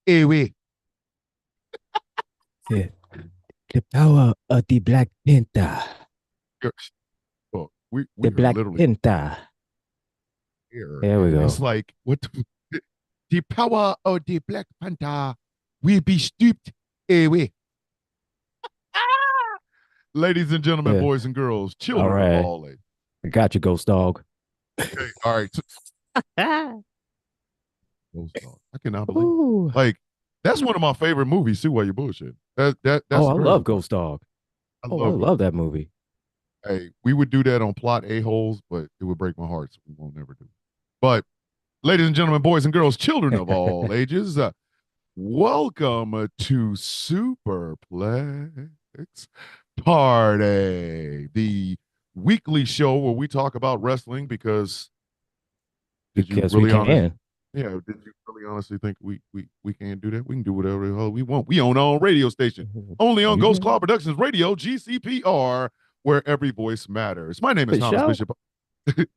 away. The, the power of the Black Panther. Well, we The we are Black literally Panther. here, There we and it's go. like what the power of the Black Panther will be stripped away. Ladies and gentlemen, Yeah. boys and girls, All children of right. all ages. I got you, Ghost Dog. Okay, all right. Ghost Dog. I cannot believe it. Ooh. Like that's one of my favorite movies too. While you bullshit, Oh, that's I the love crazy part. Ghost Dog. I Oh, I love love Ghost that Dog. movie. Hey, we would do that on plot a holes, but it would break my heart, so we won't never do. It. But ladies and gentlemen, boys and girls, children of all ages, welcome to Superplex Party, the weekly show where we talk about wrestling. Because did you Because we really honest? can. Yeah, did you really honestly think we can't do that? We can do whatever the hell we want. We own our own radio station, only on You Ghost can. Cloud Productions Radio (GCPR), where every voice matters. My name is For Thomas sure. Bishop.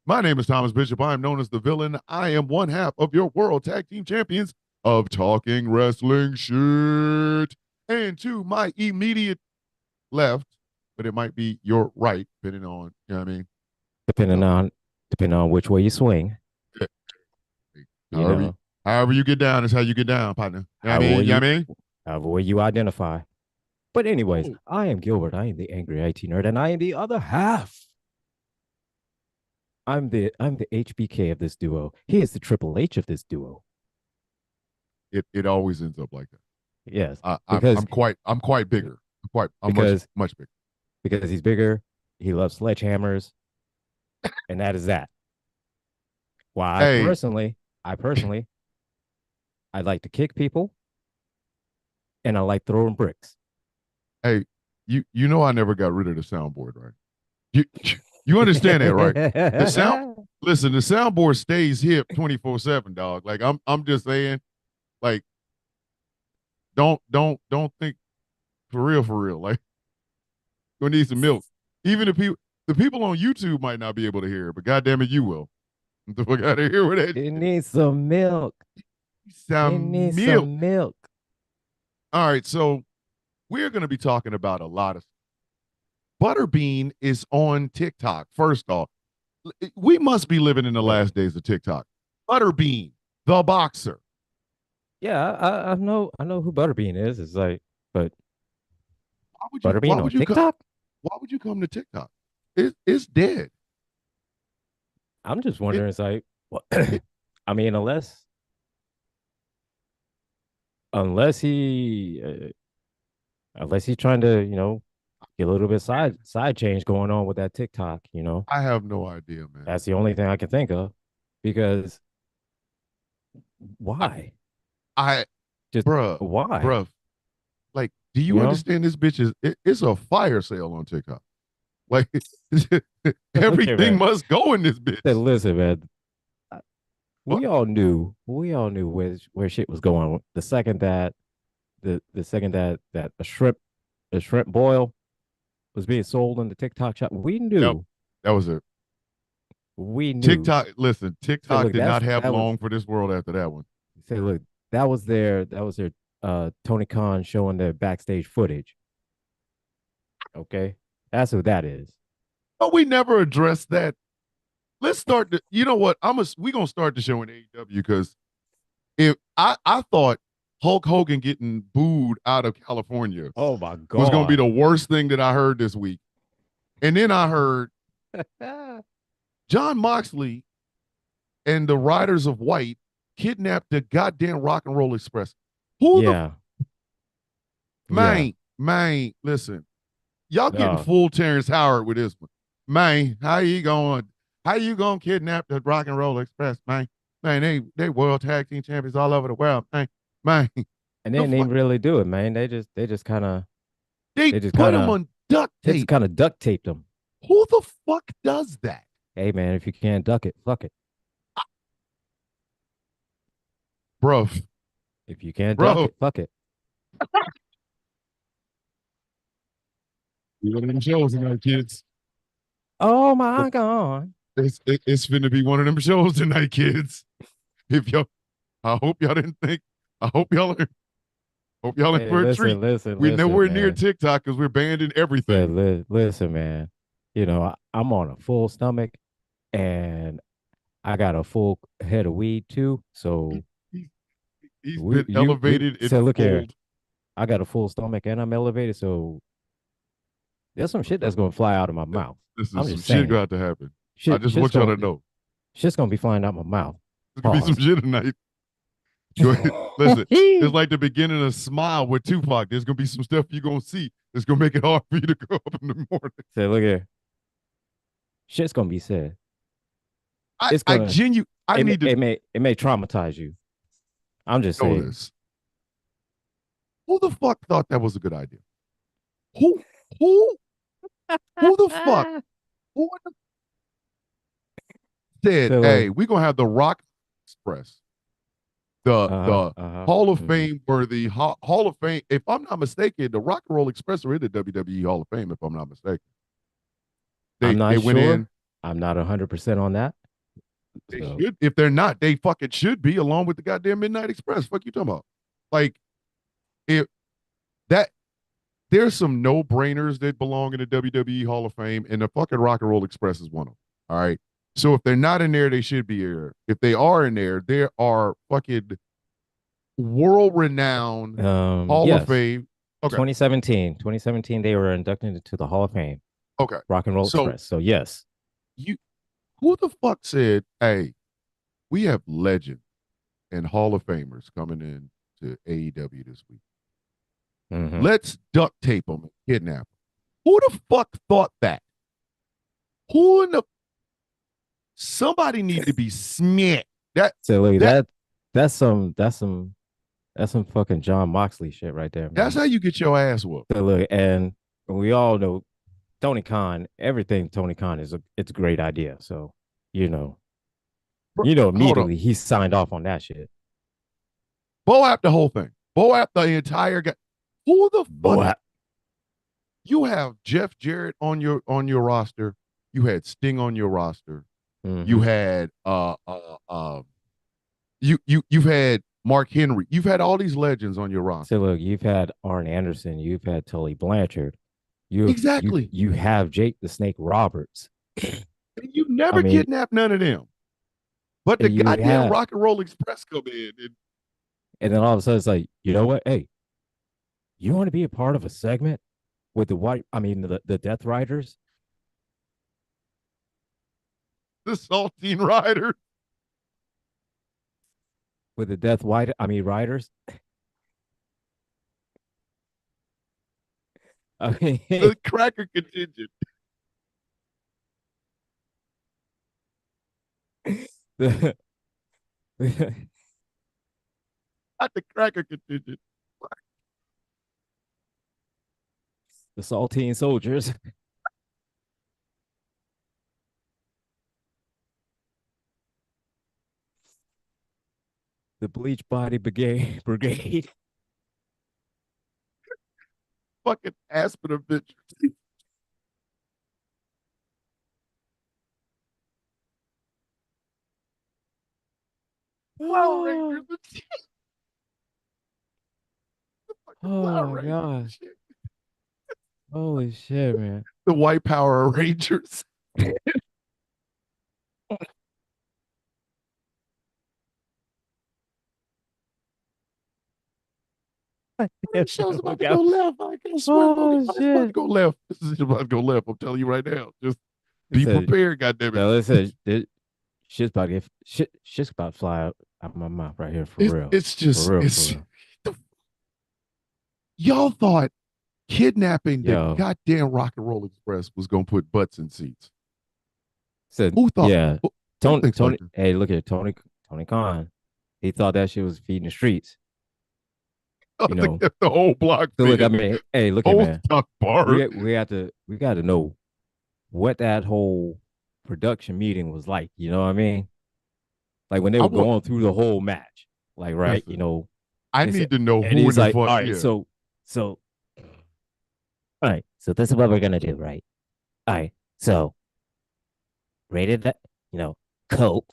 My name is Thomas Bishop. I am known as the villain. I am one half of your world tag team champions of talking wrestling shit. And to my immediate left, but it might be your right, depending on, you know what I mean? You Depending know, on depending on which way you swing, you however, know, however you get down is how you get down, partner. You know what I however mean? way You know you what I mean? however way you identify. But anyways, Oh, I am Gilbert. I am the angry IT nerd, and I am the other half. I'm the HBK of this duo. He is the Triple H of this duo. it always ends up like that. Yes, I, I'm because I'm quite bigger. I'm because much bigger. because he's bigger. He loves sledgehammers, and that is that. While Hey, I personally, I like to kick people, and I like throwing bricks. hey, you know I never got rid of the soundboard, right? You you understand that, right? The sound listen, the soundboard stays hip 24/7, dog. Like I'm just saying, like, don't think for real. Like gonna need some milk. Even the people on YouTube might not be able to hear it, but goddamn it, you will. The fuck out of here with that It shit. needs some milk. It Some needs milk. some milk. All right, so we're gonna be talking about a lot of Butterbean is on TikTok. First off, we must be living in the Wait, last days of TikTok. Butterbean, the boxer. yeah, I know who Butterbean is. It's like, but Why Butterbean on would you come TikTok? why would you come to TikTok? It's dead. I'm just It, wondering. It's like, well, it I mean, unless unless he's trying to, get a little bit side change going on with that TikTok. I have no idea, man. That's the only thing I can think of. Because I, why? I Just bruh, why? bruh, like, do You you know? understand this bitch it's a fire sale on TikTok. Like Okay, everything man. must go in this Say, bitch. listen, man. What? We all knew where shit was going. The second that a shrimp boil was being sold in the TikTok shop, we Yep. knew, That was it. we knew. TikTok, listen, Say, TikTok look, did not have that was long for this world after that one. say, look, that was their Tony Khan showing their backstage footage. Okay, that's what that is. But we never addressed that. Let's start the, you know what? We gonna start the show in AEW because if I thought Hulk Hogan getting booed out of California Oh my was gonna be god. the worst thing that I heard this week. And then I heard John Moxley and the Riders of White kidnapped the goddamn Rock and Roll Express. Who the Yeah, yeah. man, listen, y'all getting Uh, full Terrence Howard with this one. Man, how you gonna kidnap the Rock and Roll Express, man? Man, they world tag team champions all over the world, man. Man, and they the didn't fuck even really do it, man. They just kind of they they just put kind him of on duct they just tape. kind of duct taped them. Who the fuck does that? Hey man, if you can't duck it, fuck it. Bro, If you can't duck bro. it, fuck it. One of them shows tonight, kids. Oh my god. It's finna be one of them shows tonight, kids. If y'all I hope y'all didn't think I hope y'all in Hey, for a treat. listen, listen, We're listen, nowhere near man. TikTok because we're banned in everything. Listen, man. I'm on a full stomach and I got a full head of weed too. So He, he's we been you we elevated and so look here. pulled. I got a full stomach and I'm elevated. So there's some shit that's gonna fly out of my mouth. This is I'm some just shit saying. got to happen. I Shit, just want y'all to know shit's gonna be flying out my mouth. there's gonna be some Pause. shit tonight. Go ahead. Listen, it's like the beginning of Smile with Tupac. There's gonna be some stuff you're gonna see that's gonna make it hard for you to go up in the morning. So look here. Shit's gonna be said. I It's I gonna genu I need to it may traumatize you. I'm just know saying. this. Who the fuck thought that was a good idea? Who who who the fuck who said, So "Hey, look, we're gonna have the Rock Express, the Hall of mhm. Fame worthy Hall of Fame." If I'm not mistaken, the Rock and Roll Express are in the WWE Hall of Fame. If I'm not mistaken, I'm they not went in. sure. I'm not 100% on that. They So should. If they're not, they fucking should be along with the goddamn Midnight Express. Fuck you talking about? Like if that there's some no brainers that belong in the WWE Hall of Fame, and the fucking Rock and Roll Express is one of them. All right. So if they're not in there, they should be here. If they are in there, there are fucking world renowned Hall of yes, Fame. Okay. 2017 they were inducted into the Hall of Fame, Okay. Rock and Roll So Express. So yes. you who the fuck said, hey, we have legend and Hall of Famers coming in to AEW this week. Hmm. Let's duct tape them and kidnap them. Who the fuck thought that? Who in the somebody need to be smacked. That So look, that that's some fucking John Moxley shit right there, that's man. how you get your ass whooped. So look, and we all know Tony Khan, everything Tony Khan it's a great idea. So, you know, Bro, hold on. immediately he signed off on that shit. Bow out the whole thing. Bow out the entire guy. Who the fuck? Boy. You have Jeff Jarrett on your roster. You had Sting on your roster. You Mm-hmm. had you've had Mark Henry. You've had all these legends on your So roster. look, you've had Arn Anderson, you've had Tully Blanchard, Exactly. you have Jake the Snake Roberts. And you I never mean, kidnapped none of them. But the you goddamn had, Rock and Roll Express come in and and then all of a sudden it's like, you know what? Hey, you want to be a part of a segment with the Death Riders, the Saltine Rider, with the Death White, Riders. I mean, the Cracker Contingent. the, Not the Cracker Contingent. the Saltine Soldiers. The Bleach Body Brigade. Fucking Aspen Adventures. Power Rangers. Oh, The fucking oh Power my Rangers and god. shit. Holy shit, man. The White Power Rangers. This show's about to go left. I swear to God, Oh it's about to shit. go left. This is about to go left. I'm telling you right now. Just It be said prepared, goddammit. no, it said shit's about to fly out my mouth right here for real. It's just For it's real. y'all thought kidnapping the Yo. goddamn Rock and Roll Express was gonna put butts in seats. Said Who thought? yeah. Who thinks like Tony, this? hey, look at Tony Khan. He thought that shit was feeding the streets, I you think know. that the whole block So look, fed hey, look at whole man. stock bar. We got to know what that whole production meeting was like. You know what I mean? Like when they I were want going through the whole match, like right, listen. I they said, need to know and who in he's the like, fuck. all right, Yeah, so, all right, so this is what we're gonna do, right? All right, so rated that, you know, Cope,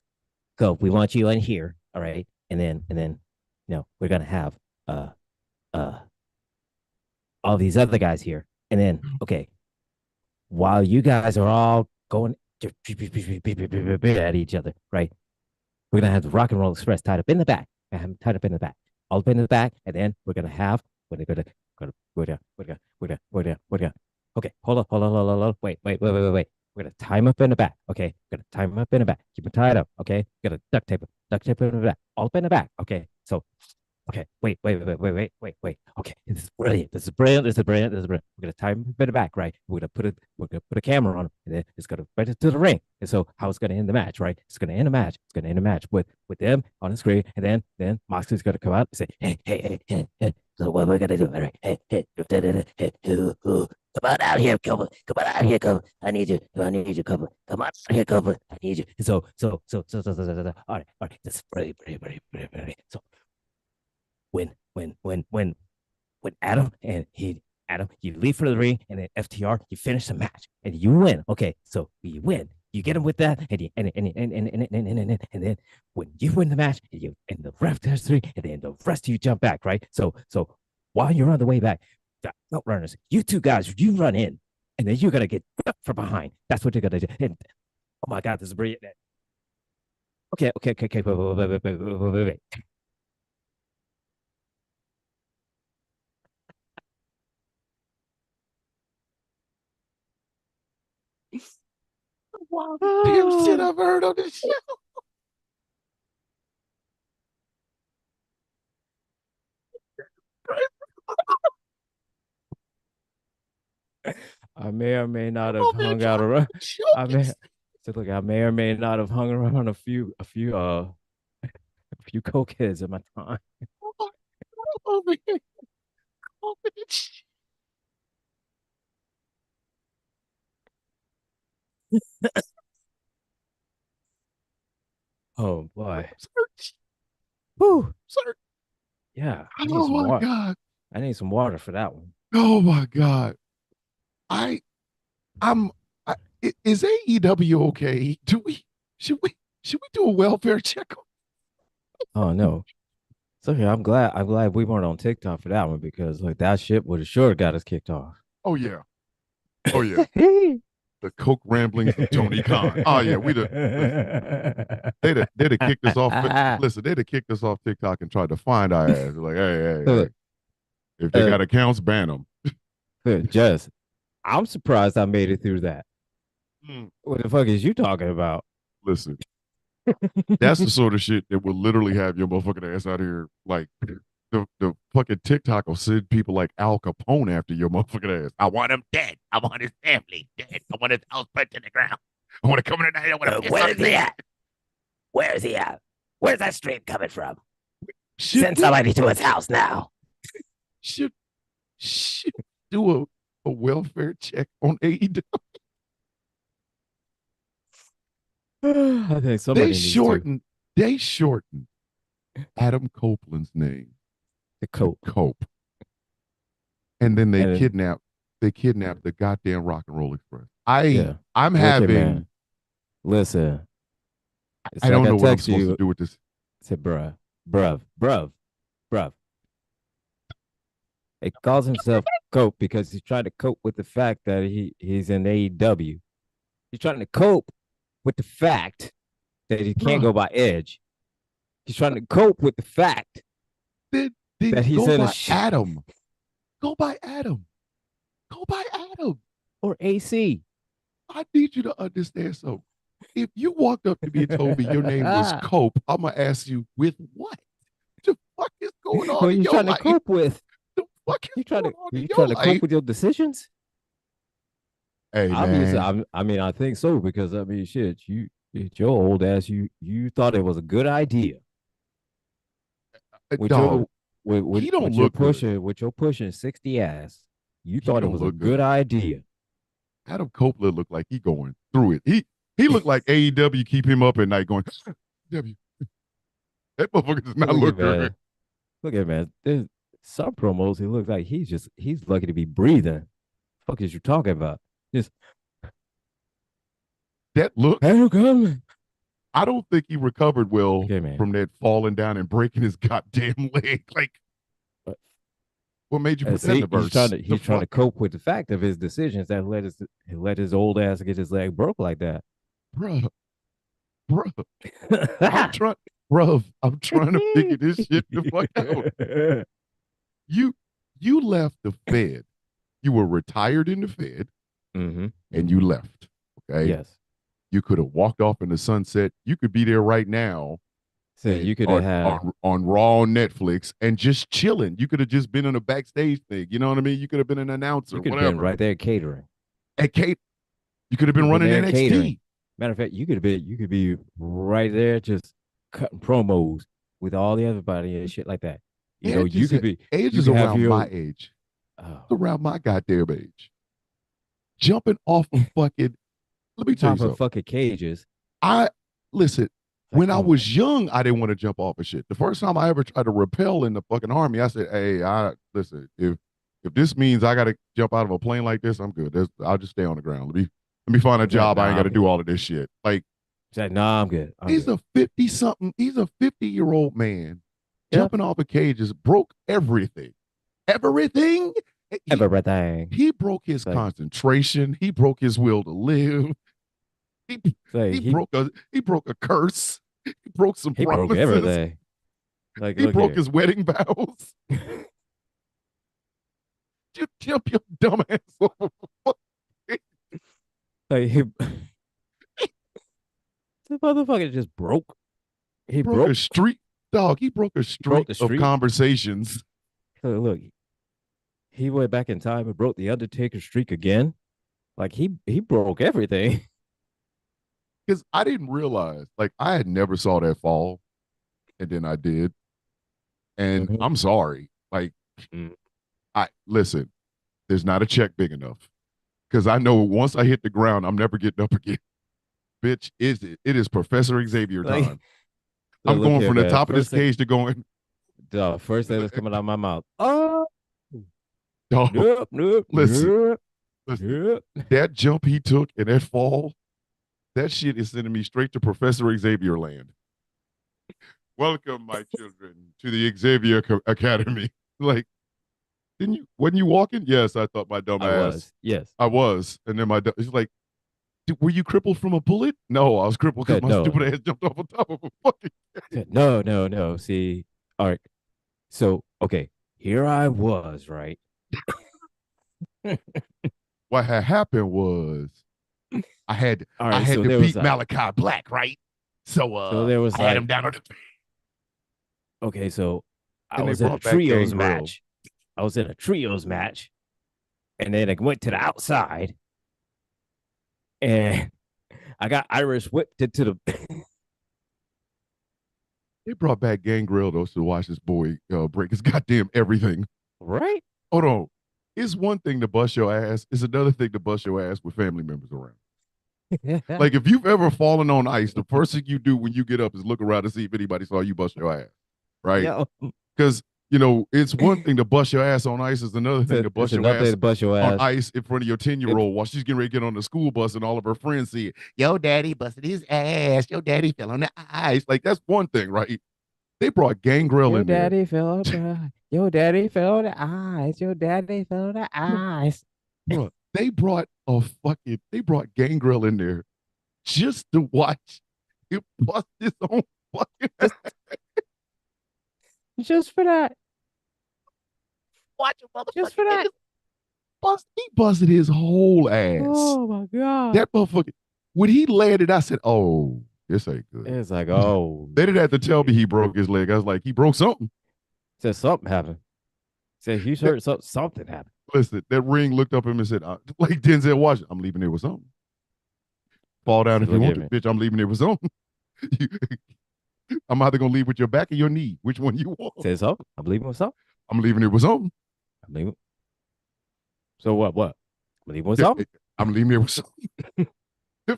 we want you in here, all right, and then we're gonna have uh uh all these other guys here, and then okay, while you guys are all going at each other, right? We're gonna have the Rock and Roll Express tied up in the back. Tied up in the back, all up in the back, and then we're gonna. Okay, hold on. Wait. We're gonna tie him up in the back. Okay, we're gonna tie him up in the back. Keep him tied up. Okay, we're gonna duct tape him in the back, all up in the back. Okay, so okay, wait. Okay, this is brilliant. This is brilliant. We're gonna tie him in the back, right? We're gonna put a camera on him, and then it's gonna right into the ring. And so, how it's gonna end the match, right? It's gonna end a match. It's gonna end a match with them on the screen, and then Moxley's gonna come out and say, hey. So what we're gonna do, right? Come on out here, Cobra. Come on out here, Cobra. I need you. Cobra. Come on out here, Cobra. I need you. All right. That's pretty. So when Adam, you leave for the ring, and then FTR, you finish the match, and you win. Okay, so you win. You get him with that, and then when you win the match, and the ref does three, and then the rest of you jump back, right? So while you're on the way back, the belt runners, you two guys, you run in, and then you're gonna get from behind. That's what you're gonna do. And oh my God, this is brilliant. Okay. Wait. Wow, damn shit I've heard on this show. I may or may not have hung out around. I may so look, I may or may not have hung around a few cokeheads in my time. Oh boy. Whew. Yeah, I need Oh some my water. God. I need some water for that one. Oh my God. I I'm I, is AEW okay? Should we do a welfare check? Oh no. So yeah, I'm glad we weren't on TikTok for that one because like that shit would have sure got us kicked off. Oh yeah. Oh yeah. The coke ramblings of Tony Khan. Oh yeah, they'd have kicked us off. Listen, they'd have kicked us off TikTok and tried to find our ass. Like, hey. If they got accounts, ban them. Just, I'm surprised I made it through that. Mm. What the fuck is you talking about? Listen, that's the sort of shit that will literally have your motherfucking ass out here. Like the fucking TikTok will send people like Al Capone after your motherfucking ass. I want him dead. I want his family dead. I want his house burnt to the ground. I want to come in tonight. I want to where is he at? Where is he at? Where's that stream coming from? Send somebody to his house now. Should do a welfare check on AEW. I think somebody they shortened Adam Copeland's name to Cope. And then they kidnapped the goddamn Rock and Roll Express. I'm having listen. I don't know what I'm supposed to do with this. I said, bruv. He calls himself Cope because he's trying to cope with the fact that he's in AEW. He's trying to cope with the fact that he can't go by Edge. He's trying to cope with the fact that he's in Adam. Go by Adam. Or AC. I need you to understand something. If you walked up to me and told me your name was Cope, I'm gonna ask you with what? The fuck is going on? What are you trying to cope with? The fuck is you trying to cope with your decisions? Hey, man. I mean, I think so because I mean, shit, your old ass, you thought it was a good idea. With your pushing 60 ass, you thought it was a good idea. Adam Copeland looked like he going through it. He looked like AEW keep him up at night going, W. That motherfucker does not look good. Look at man. There's some promos, he looks like he's lucky to be breathing. Fuck is you talking about? Just that look. Adam Copeland. I don't think he recovered well Okay, man. from that falling down and breaking his goddamn leg. Like, But- what made you put that See, in the verse? he's trying to cope with the fact of his decisions that let his old ass get his leg broke like that. Bruh, bruh, I'm trying, I'm trying to figure this shit the fuck out. You left the Fed. You were retired in the Fed, Mm-hmm. and you left. Okay. Yes. You could have walked off in the sunset. You could be there right now. So you could have had on Raw on Netflix and just chilling. You could have just been in a backstage thing. You know what I mean? You could have been an announcer. you could have Whatever. been right there catering. At Kate, you could have been running there NXT. catering. Matter of fact, you could be right there just cutting promos with all the everybody and shit like that. You know, you could be Age you is could have around your- my age. Oh, Around my goddamn age. Jumping off of fucking. Let me tell you top of something. fucking cages. Listen. Like, When I come was young, I didn't want to jump off of shit. The first time I ever tried to rappel in the fucking army, I said, "Hey, listen. If this means I got to jump out of a plane like this, I'm good. I'll just stay on the ground. Let me find a job. I ain't got to do all of this shit." Like, Said, "Nah, I'm good." he's a 50-something. He's a 50-year-old man Yeah. jumping off of cages, broke everything. Everything. everything. He broke his Like- concentration. He broke his will to live. Like, He broke a curse. He broke some he promises. broke everything. Like, He look broke here. his wedding vows. You jump your dumb ass over. Like, the motherfucker just broke. He broke a streak, dog. He broke a streak the of streak. conversations. Look, he went back in time and broke the Undertaker streak again. Like he broke everything. Because I didn't realize, like, I had never saw that fall, and then I did. And Mhm. I'm sorry. Like, Mm. listen, there's not a check big enough. Because I know once I hit the ground, I'm never getting up again. Bitch, it is Professor Xavier Like, time. I'm look going here, from the man. top of this First thing- cage to going, The first thing that's coming out of my mouth. Oh, dog, nope. Listen. Nope. that jump he took and that fall, that shit is sending me straight to Professor Xavier land. Welcome, my children, to the Xavier Academy. Like, wasn't you walking? Yes, I thought my dumb I ass. was. Yes. I was. And then it's like, were you crippled from a bullet? No, I was crippled because my No. stupid ass jumped off on top of a fucking. No. See, all right. So, okay, here I was, right? What had happened was I had All right. I had so to there beat was Malachi Black, right? So there was I had like- him down on the okay, so I And they was in a brought back trios Gangrel. match. I was in a trios match, and then I went to the outside, and I got Irish whipped into the. They brought back Gangrel though to watch this boy break his goddamn everything. Right? Hold on. It's one thing to bust your ass. It's another thing to bust your ass with family members around. Like, if you've ever fallen on ice, the first thing you do when you get up is look around to see if anybody saw you bust your ass, right? Yo, Because, it's one thing to bust your ass on ice. It's another thing to bust it's your another thing ass to bust your on ass. ice in front of your 10-year-old while she's getting ready to get on the school bus and all of her friends see it. Yo, daddy busted his ass. Your daddy fell on the ice. Like, that's one thing, right? They brought Gangrel Your in there. daddy fell on the Your daddy fell on the ice. Your daddy fell on the ice. Bruh, they brought Gangrel in there just to watch him bust his own fucking ass. Just for that. Watch a motherfucker. Just for that. He busted his whole ass. Oh my god. That motherfucker, when he landed, I said, oh, this ain't good. It's like, oh. They didn't have to tell me he broke his leg. I was like, he broke something. Said something happened. Said you heard something happened. Listen, that ring looked up at him and said, like Denzel Washington, I'm leaving there with something. Fall down if you Look want at to, bitch. I'm leaving there with something. I'm either going to leave with your back or your knee. Which one you want? Said something. I'm leaving with something. I'm leaving there with something. I'm leaving. So what? I'm leaving with something. I'm leaving there with something.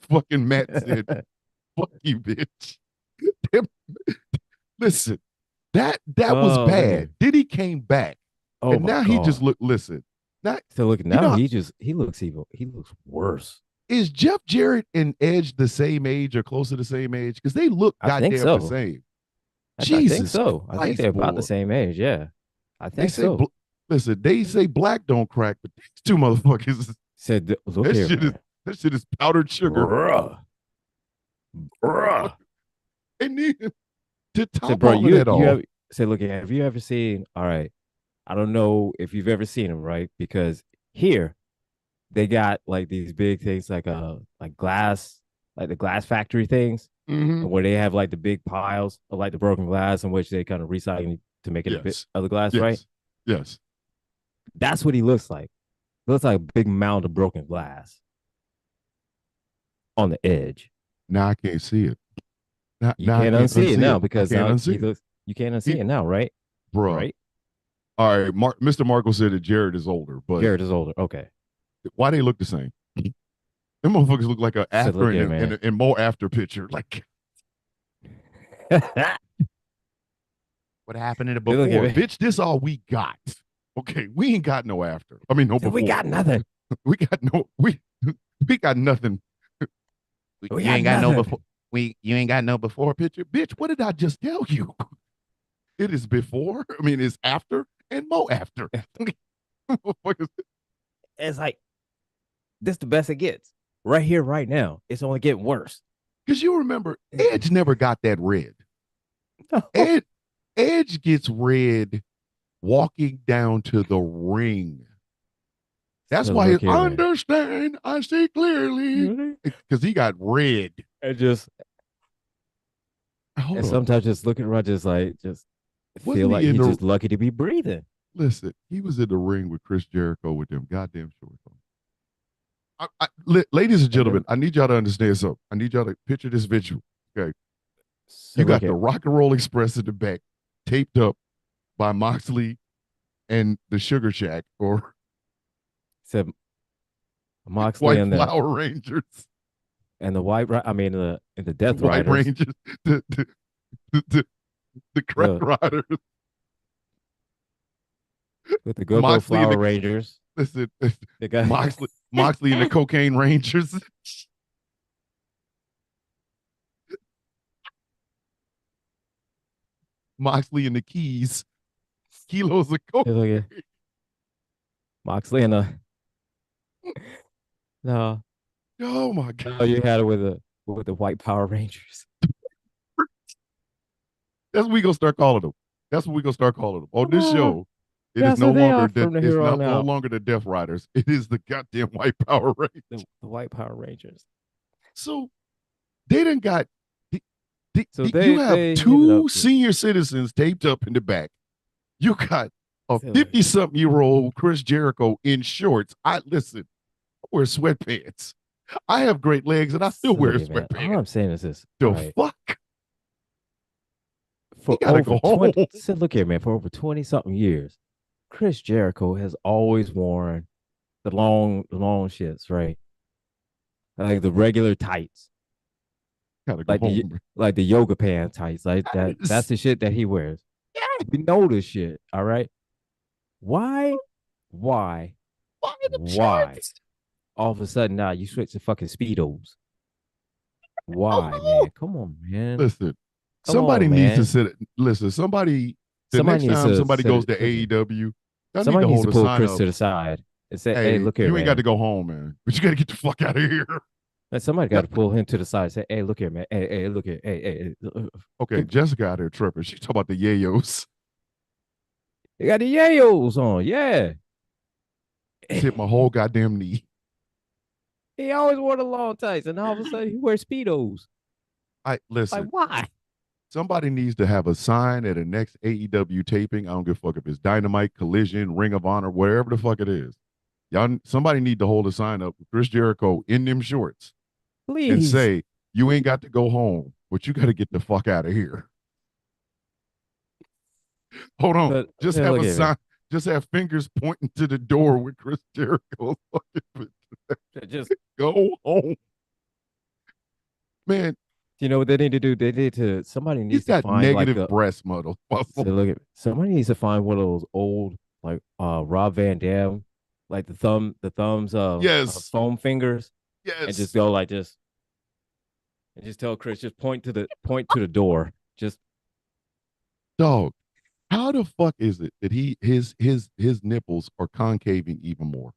Fucking Matt said, fuck you, bitch. Listen, that was Oh, bad. man. Then he came back. Oh and my now god. he just listen. So look now know- he looks evil. He looks worse. is Jeff Jarrett and Edge the same age or close to the same age? Because they look I think goddamn the so. same. I think Jesus so. I think Christ, they're about boy. the same age. Yeah, I They think say, so. listen, they say black don't crack, but these two motherfuckers, Said, look that here, shit is man. that shit is powdered sugar. Bruh. Bruh. And then to Said, top bro, all of that you off, have said, look, have you ever seen? All right, I don't know if you've ever seen them, right? Because here they got like these big things like glass, like the glass factory things, mm-hmm. and where they have like the big piles of like the broken glass in which they kind of recycle to make it a bit Yes, other glass, right? yes, yes. That's what he looks like. He looks like a big mound of broken glass on the edge. Now I can't see it. Now, You now I can't can't unsee it unsee now it. I because can't now unsee he it. looks. You can't unsee it now, right? Bruh. Right. All right, Mr. Marco said that Jared is older, but Jared is older. Okay. why they look the same? Them motherfuckers look like an Said, after look here, and more after picture. Like, what happened in the look before? here, Bitch, this all we got. Okay, we ain't got no after. I mean, no before. we got nothing. We got no we got nothing. We You got ain't got no nothing. before. You ain't got no before picture, bitch. What did I just tell you? It is before. I mean, it's after and more after. It's like this the best it gets. Right here, right now. It's only getting worse. Because you remember, Edge never got that red. Edge gets red walking down to the ring. That's So why look I here, man. understand. I see clearly. Because he got red. And just Hold and on. sometimes just looking around, just Wasn't feel like he in you're the- just lucky to be breathing. Listen, he was in the ring with Chris Jericho with them goddamn shorts on. Ladies and gentlemen, I need y'all to understand something. I need y'all to picture this visual. Okay. So You got look the here. Rock and Roll Express in the back, taped up by Moxley and the Sugar Shack or Said Moxley White and the Flower Rangers. white. I mean the Death White Riders. Rangers. The Crack Riders. With the Go-Go Moxley and Flower the- Rangers. Listen, The guy Moxley and the Cocaine Rangers. Moxley and the Keys. Kilos of coke. look at Moxley and the no. Oh my god. Oh, you had it with the White Power Rangers. That's what we gonna start calling them. That's what we gonna start calling them. On this show, it is That's no what they longer are from the it's here not on no out. longer the Death Riders. It is the goddamn White Power Rangers. The White Power Rangers. So they done got So you have they two senior citizens taped up in the back. You got a 50-something-year-old Chris Jericho in shorts. I wear sweatpants. I have great legs and I still wear sweatpants. All I'm saying is this. The right. fuck? For gotta over go 20, home. said, look here, man, for over 20-something years, Chris Jericho has always worn the long shits, right? Like the regular tights. Gotta go Like home. like the yoga pant tights. Like that's the shit that he wears. We know this shit, all right? Why all of a sudden now you switch to fucking Speedos? Why, man? Come on, man. Listen, Come somebody on, needs to man. sit. Listen, somebody. The Somebody next needs time to somebody sit goes it- to AEW, y'all need Somebody to needs hold to a pull sign Chris up. to the side and say, "Hey, look here, you ain't man." got to go home, man. But you got to get the fuck out of here. And somebody got to pull him to the side and say, "Hey, look here, man. Hey, look here. Hey." Okay, Jessica out there tripping. She talking about the yayos. They got the yayos on, yeah. Hit my whole goddamn knee. He always wore the long tights, and all of a sudden he wears Speedos. Listen. Like, why? Somebody needs to have a sign at the next AEW taping. I don't give a fuck if it's Dynamite, Collision, Ring of Honor, wherever the fuck it is. Y'all, somebody need to hold a sign up with Chris Jericho in them shorts. Please. And say, you ain't got to go home, but you got to get the fuck out of here. Hold on. But, just have a sign. Just have fingers pointing to the door with Chris Jericho. Just go home. Man. You know what they need to do? They need to, somebody needs to find negative like breast model. So look at somebody needs to find one of those old like Rob Van Dam, like the thumbs yes. Foam fingers. Yes. and just go like this, and just tell Chris, just point to the door, just dog. How the fuck is it that his nipples are concaving even more?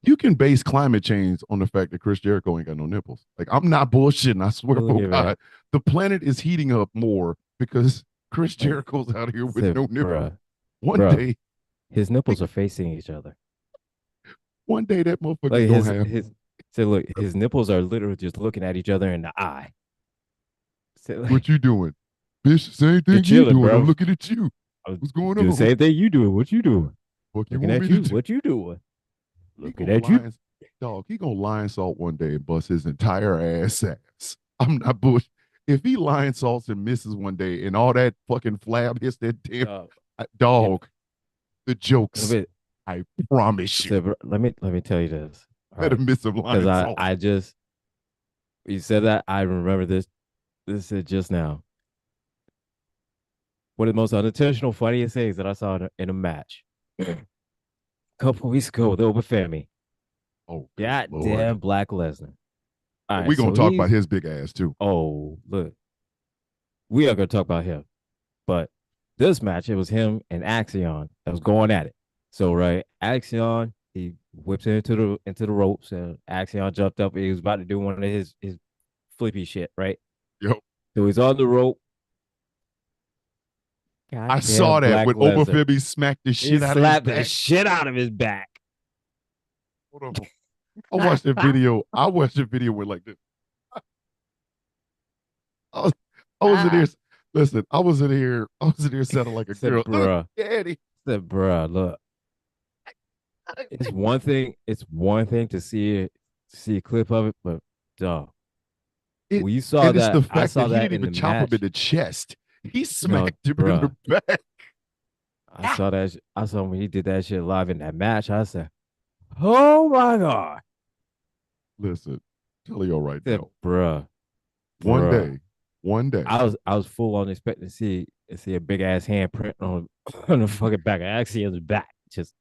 You can base climate change on the fact that Chris Jericho ain't got no nipples. Like, I'm not bullshitting. I swear Look to at God, that. the planet is heating up more because Chris Like, Jericho's out here with said, no nipples. bruh, One bruh, day, his nipples are facing each other. one day that motherfucker's Like gonna have. so look, his nipples are literally just looking at each other in the eye. So like, What you doing, bitch? Same thing you chilling, doing. bro. I'm looking at you. I was What's going doing on? the same thing you doing. What you doing? What you Looking want at me you. to do? What you doing? He Looking gonna at you. lion, dog. He gonna lion salt one day and bust his entire ass. I'm not bush. If he lion salts and misses one day, and all that fucking flab hits that damn dog, the jokes. I promise you. So, let me tell you this. Better miss some lion Because salt. I just you said that I remember this. This is just now. One of the most unintentional, funniest things that I saw in a match a couple weeks ago with Open Family. Oh, God Lord. damn Black Lesnar. All right, we're gonna talk about his big ass too. Oh, look. We are gonna talk about him. But this match, it was him and Axion that was going at it. So right, Axion, he whips into the ropes, and Axion jumped up. He was about to do one of his flippy shit, right? Yep. So he's on the rope. I saw that when Obafemi smacked the shit out of his back. Slapped the shit out of his back. Hold on. I watched the video. I watched the video with like this. I was in here. Listen, I was in here sounding like a girl. Bruh. Daddy. Said, bruh, look. It's one thing to see a clip of it, but dog. We saw that. It's the fact I saw that he that didn't even chop him in the chest. He smacked him in the back. I saw that. I saw when he did that shit live in that match. I said, "Oh my god!" Listen, tell you all right now, bruh. One day, I was full on expecting to see a big ass handprint on the fucking back of Axion's back, just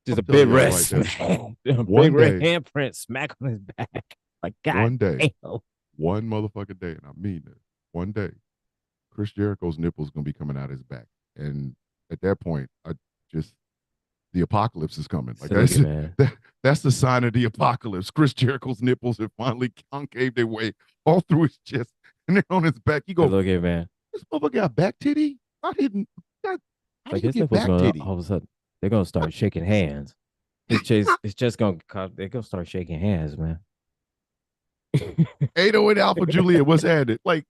a big red big red handprint smack on his back. Like, God, one day, damn. One motherfucking day, and I mean it. One day, Chris Jericho's nipples gonna be coming out his back, and at that point, the apocalypse is coming. Like that's the sign of the apocalypse. Chris Jericho's nipples have finally concaved their way all through his chest, and they're on his back. You go, look at man. This motherfucker got back titty. I didn't. Like his nipples gonna all of a sudden they're gonna start shaking hands. It's just gonna they're gonna start shaking hands, man. 808 Alpha Juliet, what's happening? Like,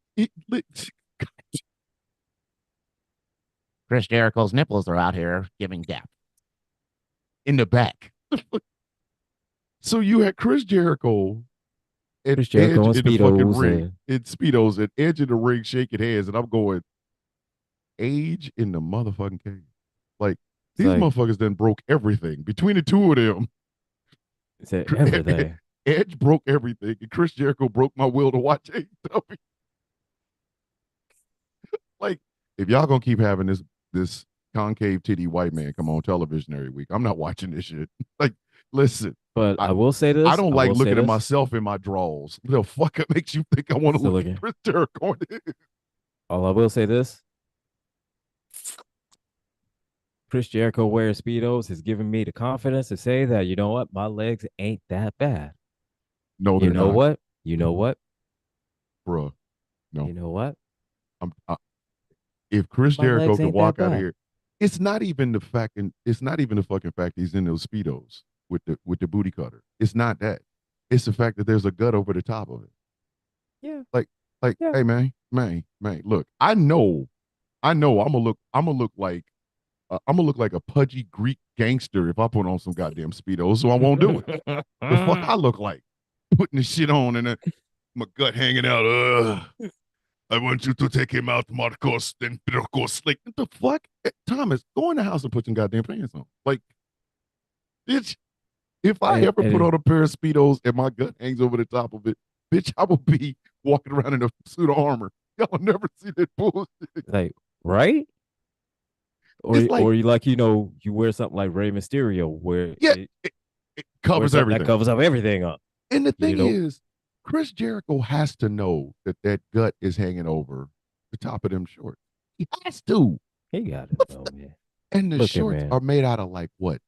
Chris Jericho's nipples are out here giving gap in the back. So you had Chris Jericho and Edge in the fucking ring, in Speedos, and Edge in the ring shaking hands, and I'm going, Edge in the motherfucking cage. Like, these motherfuckers then broke everything between the two of them. Everything. Edge broke everything, and Chris Jericho broke my will to watch AEW. Like, if y'all gonna keep having this concave titty white man come on television every week, I'm not watching this shit. Like, listen. But I will say this. I don't like looking at myself in my drawers. The fuck it makes you think I want to look at Chris Jericho. All I will say this. Chris Jericho wearing Speedos has given me the confidence to say that, you know what, my legs ain't that bad. No, you know what? You know what? Bruh. No. You know what? If Chris Jericho could walk out of here, it's not even the fucking fact he's in those Speedos with the booty cutter. It's not that. It's the fact that there's a gut over the top of it. Yeah. Hey man, look, I know I'm gonna look like a pudgy Greek gangster if I put on some goddamn Speedos, so I won't do it. The fuck I look like putting the shit on and my gut hanging out. I want you to take him out, Marcos, then Marcos. Like, what the fuck? Thomas, go in the house and put some goddamn pants on. Like, bitch, if I ever put on a pair of Speedos and my gut hangs over the top of it, bitch, I will be walking around in a suit of armor. Y'all never see that bullshit. Like, right? Or you wear something like Rey Mysterio where covers That everything. covers up everything up. And the thing is, Chris Jericho has to know that gut is hanging over the top of them shorts. He has to. He got it, though, man. And the shorts are made out of like what?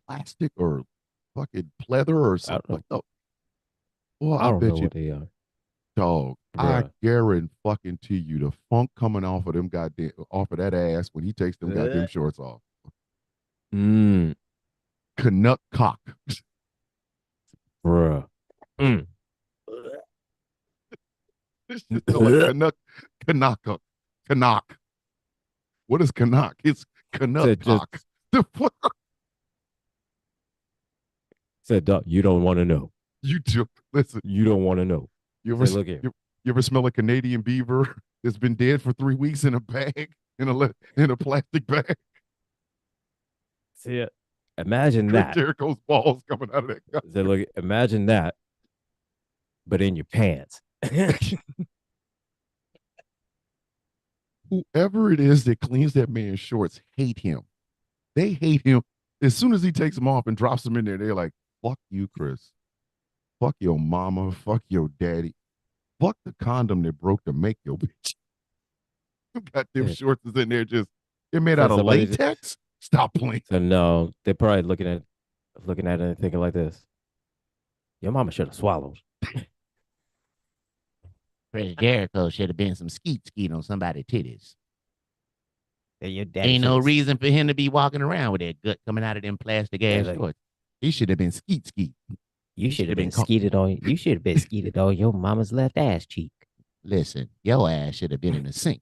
Plastic or fucking pleather or something. Well, I don't know bet you what they are. Dog, Bruh. I guarantee fucking to you the funk coming off of them goddamn off of that ass when he takes them goddamn shorts off. Canuck cock. Bruh. This shit like Canuck. What is Canuck? It's Canuck cock. The fuck? Said, Doc, you don't want to know. You do. Listen. You don't want to know. You ever smell a Canadian beaver that's been dead for 3 weeks in a bag, in a plastic bag? See it? Imagine that. Jericho's balls coming out of that guy. So look, imagine that, but in your pants. Whoever it is that cleans that man's shorts hate him. They hate him. As soon as he takes them off and drops them in there, they're like, fuck you, Chris. Fuck your mama. Fuck your daddy. Fuck the condom that broke to make your bitch. You got them shorts is in there just, they're made out of latex? Stop playing. So no, they're probably looking at it and thinking like this. Your mama should have swallowed. Chris Jericho should have been some skeet on somebody's titties. Your daddy ain't no reason for him to be walking around with that gut coming out of them plastic ass shorts. He should have been skeet. You should have been skeeted on. You should have been skeeted on your mama's left ass cheek. Listen, your ass should have been in the sink.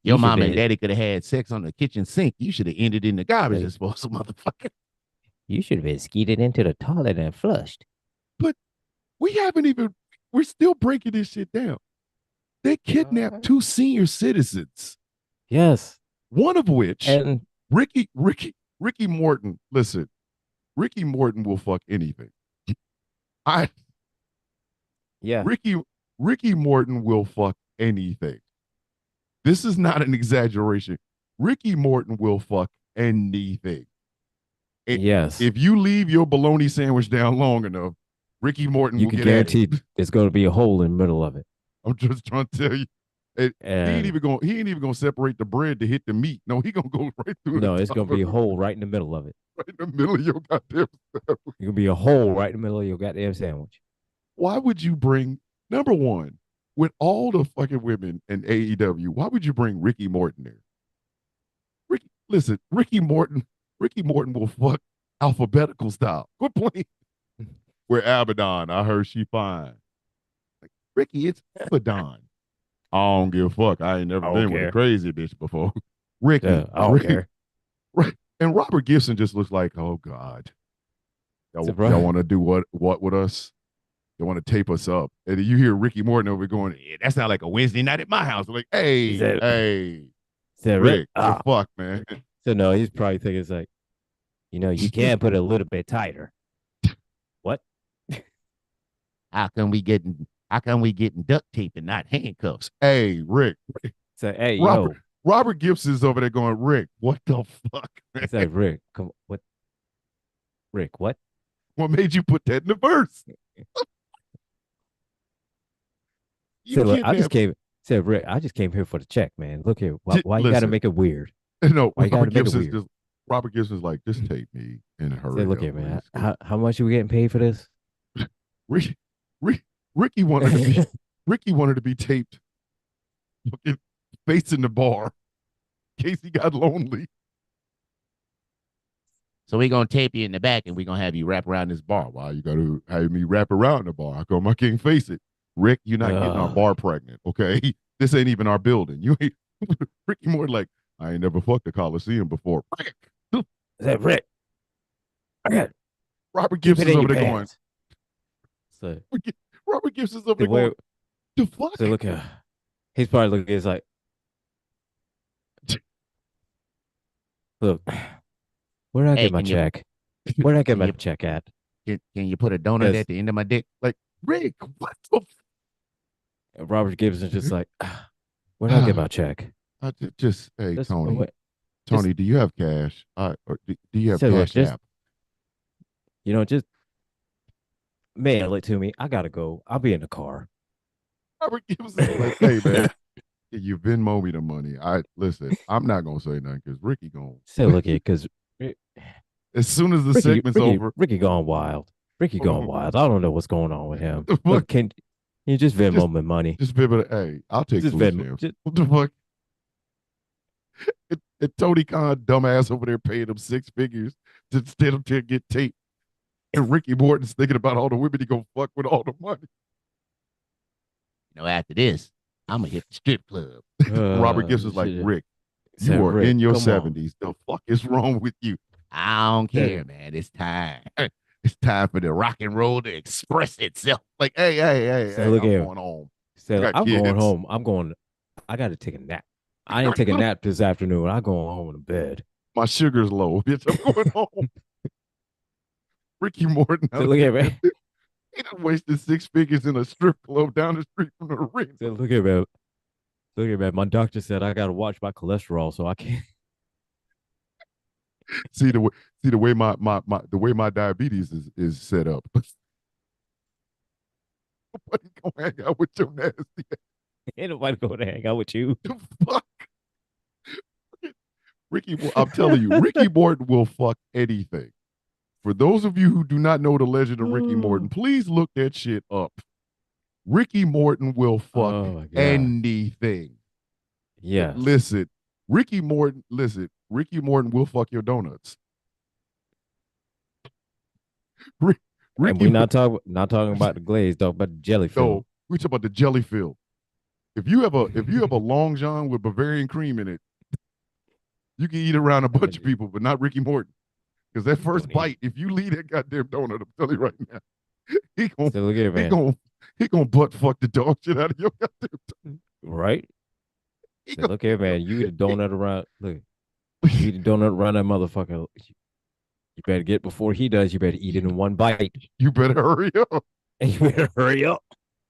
Your mama and daddy could have had sex on the kitchen sink. You should have ended in the garbage disposal, motherfucker. You should have been skeeted into the toilet and flushed. But we're still breaking this shit down. They kidnapped 2 senior citizens. Yes. One of which, and Ricky Morton, listen, Ricky Morton will fuck anything. Ricky Morton will fuck anything. This is not an exaggeration. Ricky Morton will fuck anything. Yes. If you leave your bologna sandwich down long enough, Ricky Morton will get guarantee at it. There's going to be a hole in the middle of it. I'm just trying to tell you. He ain't even gonna separate the bread to hit the meat. No, he gonna go right through. No, it's gonna be a hole right in the middle of it. Right in the middle of your goddamn sandwich. It's gonna be a hole right in the middle of your goddamn sandwich. Why would you bring, number one, with all the fucking women in AEW, why would you bring Ricky Morton there? Ricky Morton will fuck alphabetical style. Quit playing. We're Abaddon. I heard she fine. Like, Ricky, it's Abaddon. I don't give a fuck. I ain't never been with a crazy bitch before. Ricky. I don't care. Right. And Robert Gibson just looks like, oh God. Y'all want to do what with us? They want to tape us up. And you hear Ricky Morton over going, yeah, that's not like a Wednesday night at my house. They're like, hey, Rick, what the fuck, man? So no, he's probably thinking it's like, you can put it a little bit tighter. What? How come we getting duct tape and not handcuffs? Hey, Rick. So hey, Robert Gibson's over there going, Rick, what the fuck? It's like, Rick, come what? Rick, what? What made you put that in the verse? So look, Rick, I just came here for the check, man. Look here. Why you gotta make it weird? No, Robert Gibson's like, just tape me and hurry. Look here, man. How much are we getting paid for this? Ricky wanted to be taped facing the bar in case he got lonely. So we're gonna tape you in the back and we're gonna have you wrap around this bar. Why you gotta have me wrap around the bar? How come I can't face it? Rick, you're not getting our bar pregnant, okay? This ain't even our building. You ain't Ricky Moore like, I ain't never fucked a Coliseum before. Rick. Is that Rick? Robert Gibson's over there going. So Robert Gibson's over there going. The fuck? So look at, he's probably looking. He's like, look, where did I get my check? Where did I get my check at? Can you put a donut at the end of my dick? Like, Rick, what the? And Robert Gibson's just like, where did I get my check? Hey, Tony. Tony, do you have cash? Or do you have Cash App? Just mail it to me. I gotta go. I'll be in the car. Robert Gibbs is like, hey man, you Venmo me the money. I listen. I'm not gonna say nothing because Ricky gonna. Say, look here, because As soon as the Ricky, segment's Ricky, over, Ricky gone wild. Ricky gone wild. I don't know what's going on with him. the fuck, Look, can you just just Venmo me money? just be able to. Hey, I'll take Just food Venmo. stamps. Just, What the fuck? Tony Khan, dumbass over there, paying him 6 figures to instead of to get taped. And Ricky Morton's thinking about all the women he gonna fuck with all the money. After this, I'm gonna hit the strip club. Robert Gibbs is like, shit. Rick, Said, you are Rick, in your come on. 70s. The fuck is wrong with you? I don't care, man. It's time. It's time for the rock and roll to express itself. Like, hey, Say, look I'm here. going home. Say, got I'm going kids. home. I got to take a nap. I ain't taking a nap this afternoon. I'm going home to bed. My sugar's low, bitch. I'm going home. Ricky Morton. Say, look here, man. He done wasted 6 figures in a strip club down the street from the ring. Say, look here, man. Look here, man. My doctor said I got to watch my cholesterol, so I can't. See the way my diabetes is set up. Nobody gonna hang out with your nasty ass. Ain't nobody going to hang out with you. The fuck? Ricky, I'm telling you, Ricky Morton will fuck anything. For those of you who do not know the legend of Ricky Morton, please look that shit up. Ricky Morton will fuck anything. Yeah. Listen, Ricky Morton will fuck your donuts. And we're not talking about the glaze, talking about the jelly fill. No, we talk about the jelly fill. If you have a Long John with Bavarian cream in it, you can eat around a bunch of people, but not Ricky Morton. Because that first bite, if you leave that goddamn donut, I'm telling you right now, he gonna butt fuck the dog shit out of your goddamn donut. Right? Look here, man. You eat a donut around. Look, you eat a donut around that motherfucker. You better get before he does. You better eat it in one bite. You better hurry up. And you better hurry up.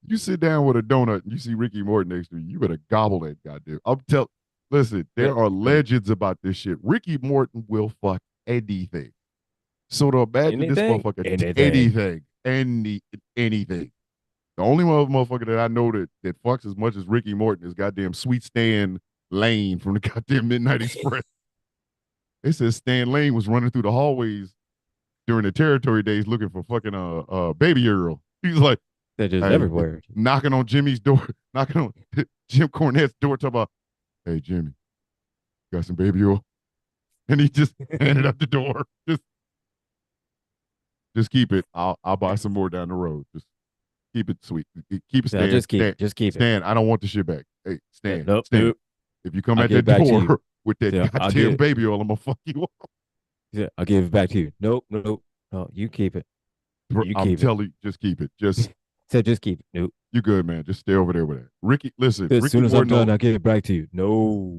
You sit down with a donut and you see Ricky Morton next to you. You better gobble that goddamn. Listen, there are legends about this shit. Ricky Morton will fuck anything. So to imagine this motherfucker, anything. The only motherfucker that I know that fucks as much as Ricky Morton is goddamn Sweet Stan Lane from the goddamn Midnight Express. They said Stan Lane was running through the hallways during the territory days looking for fucking Baby Earl. He's like, they're just everywhere. Knocking on Jimmy's door, knocking on Jim Cornette's door, talking about, hey Jimmy, got some Baby Earl? And he just handed up the door. Just keep it. I'll buy some more down the road. Just keep it sweet. Keep it. Stan. Just keep it. Stan, I don't want the shit back. Hey, Stan. Nope. If you come at that door with that goddamn Baby Oil, I'm gonna fuck you up. Yeah, I'll give it back to you. Nope. No, you keep it. I'm telling you, just keep it. Just keep it. Nope. You good, man. Just stay over there with that. Ricky, listen. As Ricky soon as I'm done, I'll give it back to you. No.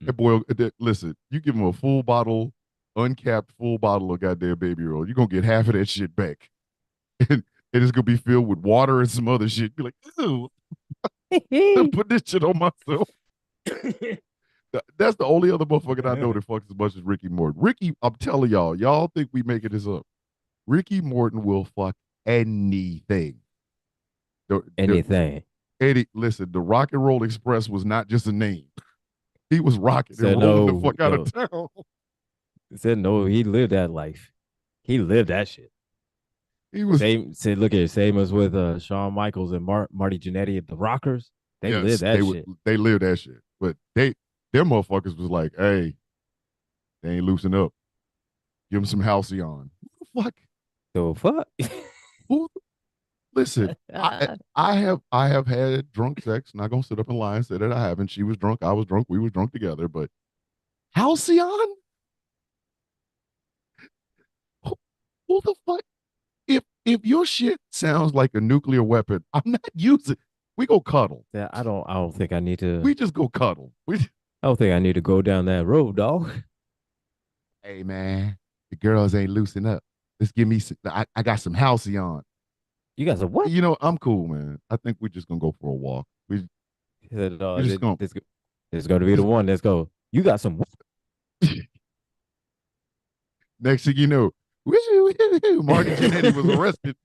That boy, listen, you give him a full bottle, uncapped full bottle of goddamn Baby Oil, you're going to get half of that shit back. And it's going to be filled with water and some other shit. Be like, ew. Put this shit on myself. That's the only other motherfucker I know that fucks as much as Ricky Morton. Ricky, I'm telling y'all think we making this up. Ricky Morton will fuck anything. Anything. Listen, the Rock and Roll Express was not just a name. He was rocking and rolling the fuck out of town. Said no, he lived that life. He lived that shit. He was look at it, same as with Shawn Michaels and Marty Jannetty at the Rockers. They lived that shit. They lived that shit. But their motherfuckers was like, hey, they ain't loosen up. Give them some halcyon. Who the fuck? Who? Listen, I have had drunk sex. Not gonna sit up and lie and say that I haven't. She was drunk. I was drunk. We was drunk together. But halcyon? Who the fuck? If your shit sounds like a nuclear weapon, I'm not using. We go cuddle. Yeah, I don't think I need to. We just go cuddle. I don't think I need to go down that road, dog. Hey man, the girls ain't loosen up. Let's give me some. I got some halcyon. You got some what? You know, I'm cool, man. I think we're just gonna go for a walk. It's going to be the one. Let's go. You got some. Next thing you know, Marty Jannetty was arrested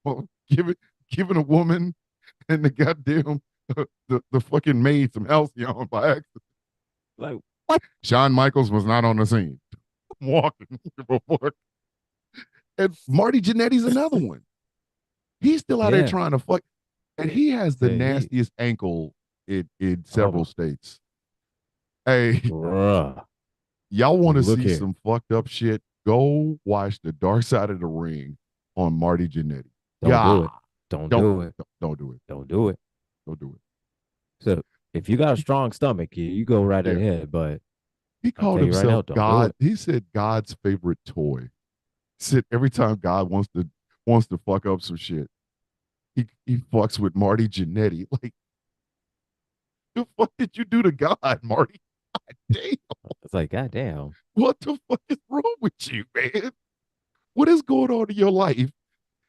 for giving a woman and the goddamn the fucking maid some halcyon by accident. Like what? Shawn Michaels was not on the scene. Walking before. And Marty Jannetty's another one. He's still out there Yeah. trying to fuck. And he has the Yeah, nastiest ankle in several Oh. states. Hey, Bruh. y'all want to Look see here. some fucked up shit? Go watch The Dark Side of the Ring on Marty Jannetty. Don't do it. Don't do it. Don't do it. Don't do it. Don't do it. So if you got a strong stomach, you go right Yeah. ahead. But He I'll called tell you right now, himself don't do God. it. He said God's favorite toy. He said every time God wants to fuck up some shit, he fucks with Marty Jannetty. Like, the fuck did you do to God, Marty? God damn. It's like, goddamn. What the fuck is wrong with you, man? What is going on in your life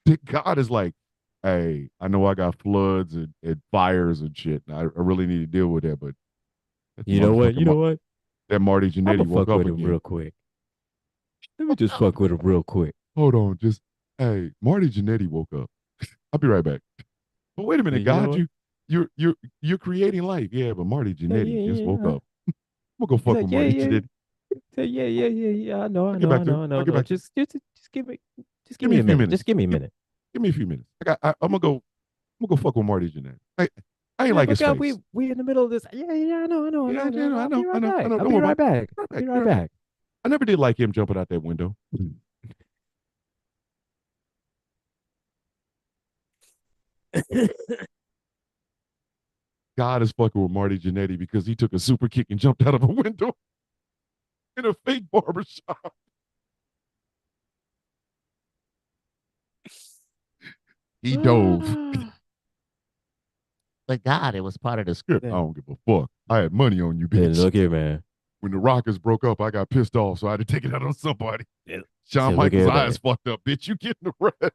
that God is like, hey, I know I got floods and fires and shit, and I really need to deal with that, but You know what? You know what? that Marty I'm Jannetty gonna woke fuck up with him again. real quick. Let me just fuck with him real quick. Hold on, just hey, Marty Jannetty woke up. I'll be right back. But wait a minute, You know God, what? you're creating life, yeah, but Marty Jannetty just woke up. I'm gonna go He's fuck like, with yeah, Marty yeah. Jannetty. Yeah. I know. I'll get back to him. I'll get back to him. Just give me Give me a a few minute. minutes. Just give me a minute. Give me a few minutes. I'm gonna go fuck with Marty Jannetty. I ain't Yeah, like but his God, face. we in the middle of this. Yeah, I know. Yeah, I I'll be know. right back. I'll Don't be worry right about back. it. Be right back. I never did like him jumping out that window. God is fucking with Marty Jannetty because he took a super kick and jumped out of a window in a fake barbershop. He dove. But God, it was part of the script. I don't give a fuck. I had money on you, Hey, bitch. look here, man. When the Rockers broke up, I got pissed off, so I had to take it out on somebody. Yeah. Shawn Look Michaels' here, eyes man. fucked up, bitch. You getting arrested.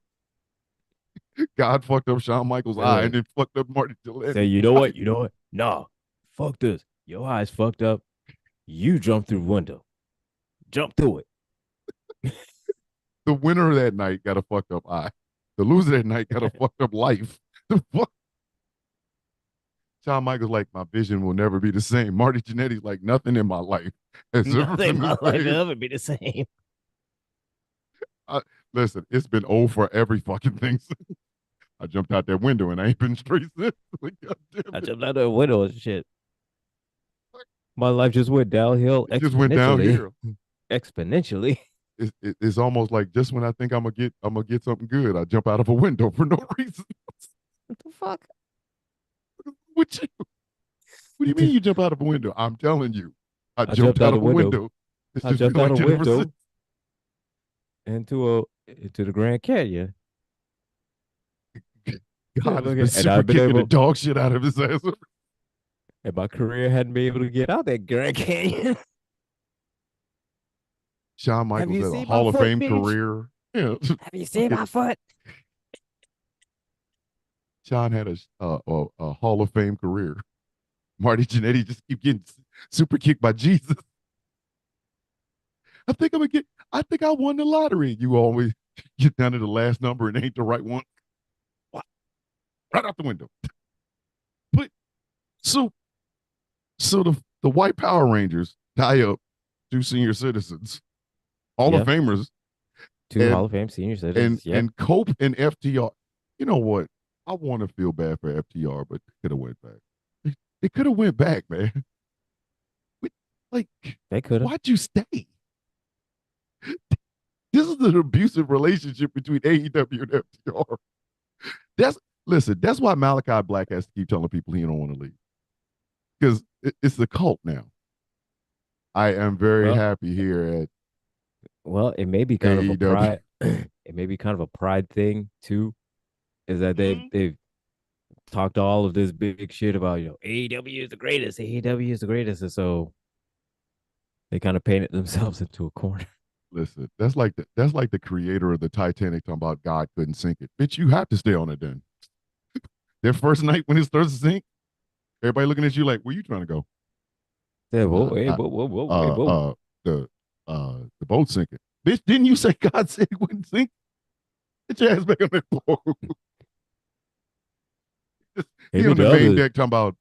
God fucked up Shawn Michaels' Hey, eye look. and then fucked up Marty Jannetty. Say, you know what? You know what? No. Fuck this. Your eyes fucked up. You jump through the window. Jump through it. The winner of that night got a fucked up eye. The loser that night got a fucked up life. The fuck? Shawn Michaels like, my vision will never be the same. Marty Jannetty's like, nothing in my life has ever been the same. Never be the same. Listen, it's been old for every fucking thing. I jumped out that window and I ain't been straight since. Like, God damn I it. jumped out the window and shit. My life just went downhill. It just went downhill. Exponentially. It's almost like just when I think I'm gonna get something good, I jump out of a window for no reason. What the fuck? What do you mean you jump out of a window? I'm telling you, I jumped out out of a window. I jumped out a window into the Grand Canyon. God has look been at- and super I've been kicking the able- dog shit out of his ass. And my career hadn't been able to get out that Grand Canyon. Shawn Michaels you had a seen my Hall of foot, Fame bitch? career. Yeah. Have you seen my foot? Shawn had a Hall of Fame career. Marty Jannetty just keep getting super kicked by Jesus. I think I won the lottery. You always get down to the last number and ain't the right one. What? Right out the window. But so the white Power Rangers tie up 2 senior citizens, Hall of Famers, 2 Hall of Fame senior citizens. and Cope and FTR. You know what? I want to feel bad for FTR, but they could have went back. They could have went back, man. Like, They could have. why'd you stay? This is an abusive relationship between AEW and FTR. That's why Malachi Black has to keep telling people he don't want to leave. Because it's the cult now. I am very happy here at it may be kind of a AEW. pride. It may be kind of a pride thing too. Is that they've talked all of this big shit about AEW is the greatest, AEW is the greatest, and so they kind of painted themselves into a corner. Listen, that's like the creator of the Titanic talking about God couldn't sink it. Bitch, you have to stay on it then. Their first night when it starts to sink, everybody looking at you like, where you trying to go? Yeah, whoa, whoa. The boat's sinking. Bitch, didn't you say God said it wouldn't sink? Get your ass back on that boat. He on the main deck talking about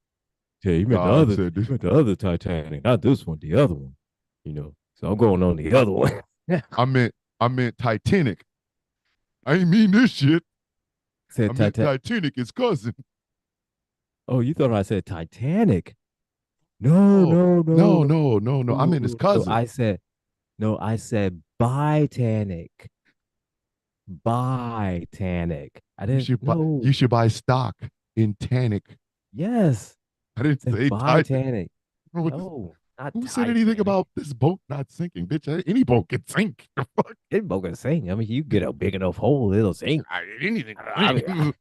Yeah, you meant God said this. you meant the other Titanic, not this one, the other one. So I'm going on the other one. I meant Titanic. I ain't mean this shit. I meant Titanic, his cousin. Oh, you thought I said Titanic? No, no, no, no. I meant his cousin. I said Bitanic. Bitanic. I didn't know. You should buy stock in Tanic. Yes. I didn't say Titanic. No, not who said anything about this boat not sinking? Bitch, any boat can sink. The fuck? Any boat can sink. I mean, you get a big enough hole, it'll sink. Anything. Can I get in?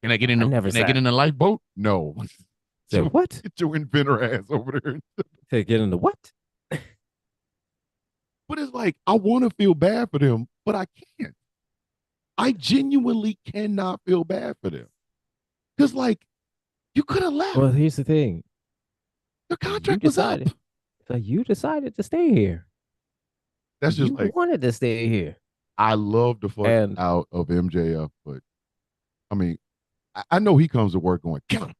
Can I get in a lifeboat? No. Say what? Get your inventor ass over there. Say get in the what? But it's like, I want to feel bad for them, but I can't. I genuinely cannot feel bad for them. Because, like, you could have left. Well, here's the thing. The contract was up. So you decided to stay here. That's just you wanted to stay here. I love the fuck out of MJF, but I mean, I know he comes to work going, God.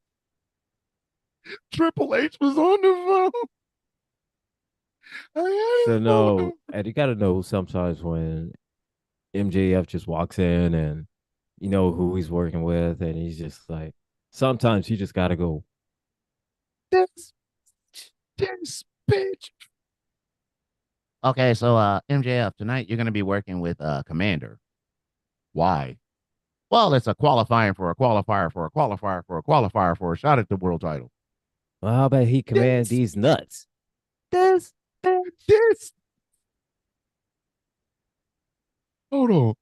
Triple H was on the phone. So no, and you got to know sometimes when MJF just walks in and you know who he's working with, and he's just like, sometimes you just got to go, this bitch. Okay, so MJF, tonight you're going to be working with Commander. Why? Well, it's a qualifying for a qualifier for a qualifier for a qualifier for a shot at the world title. Well, how about he commands these nuts? This. Hold on.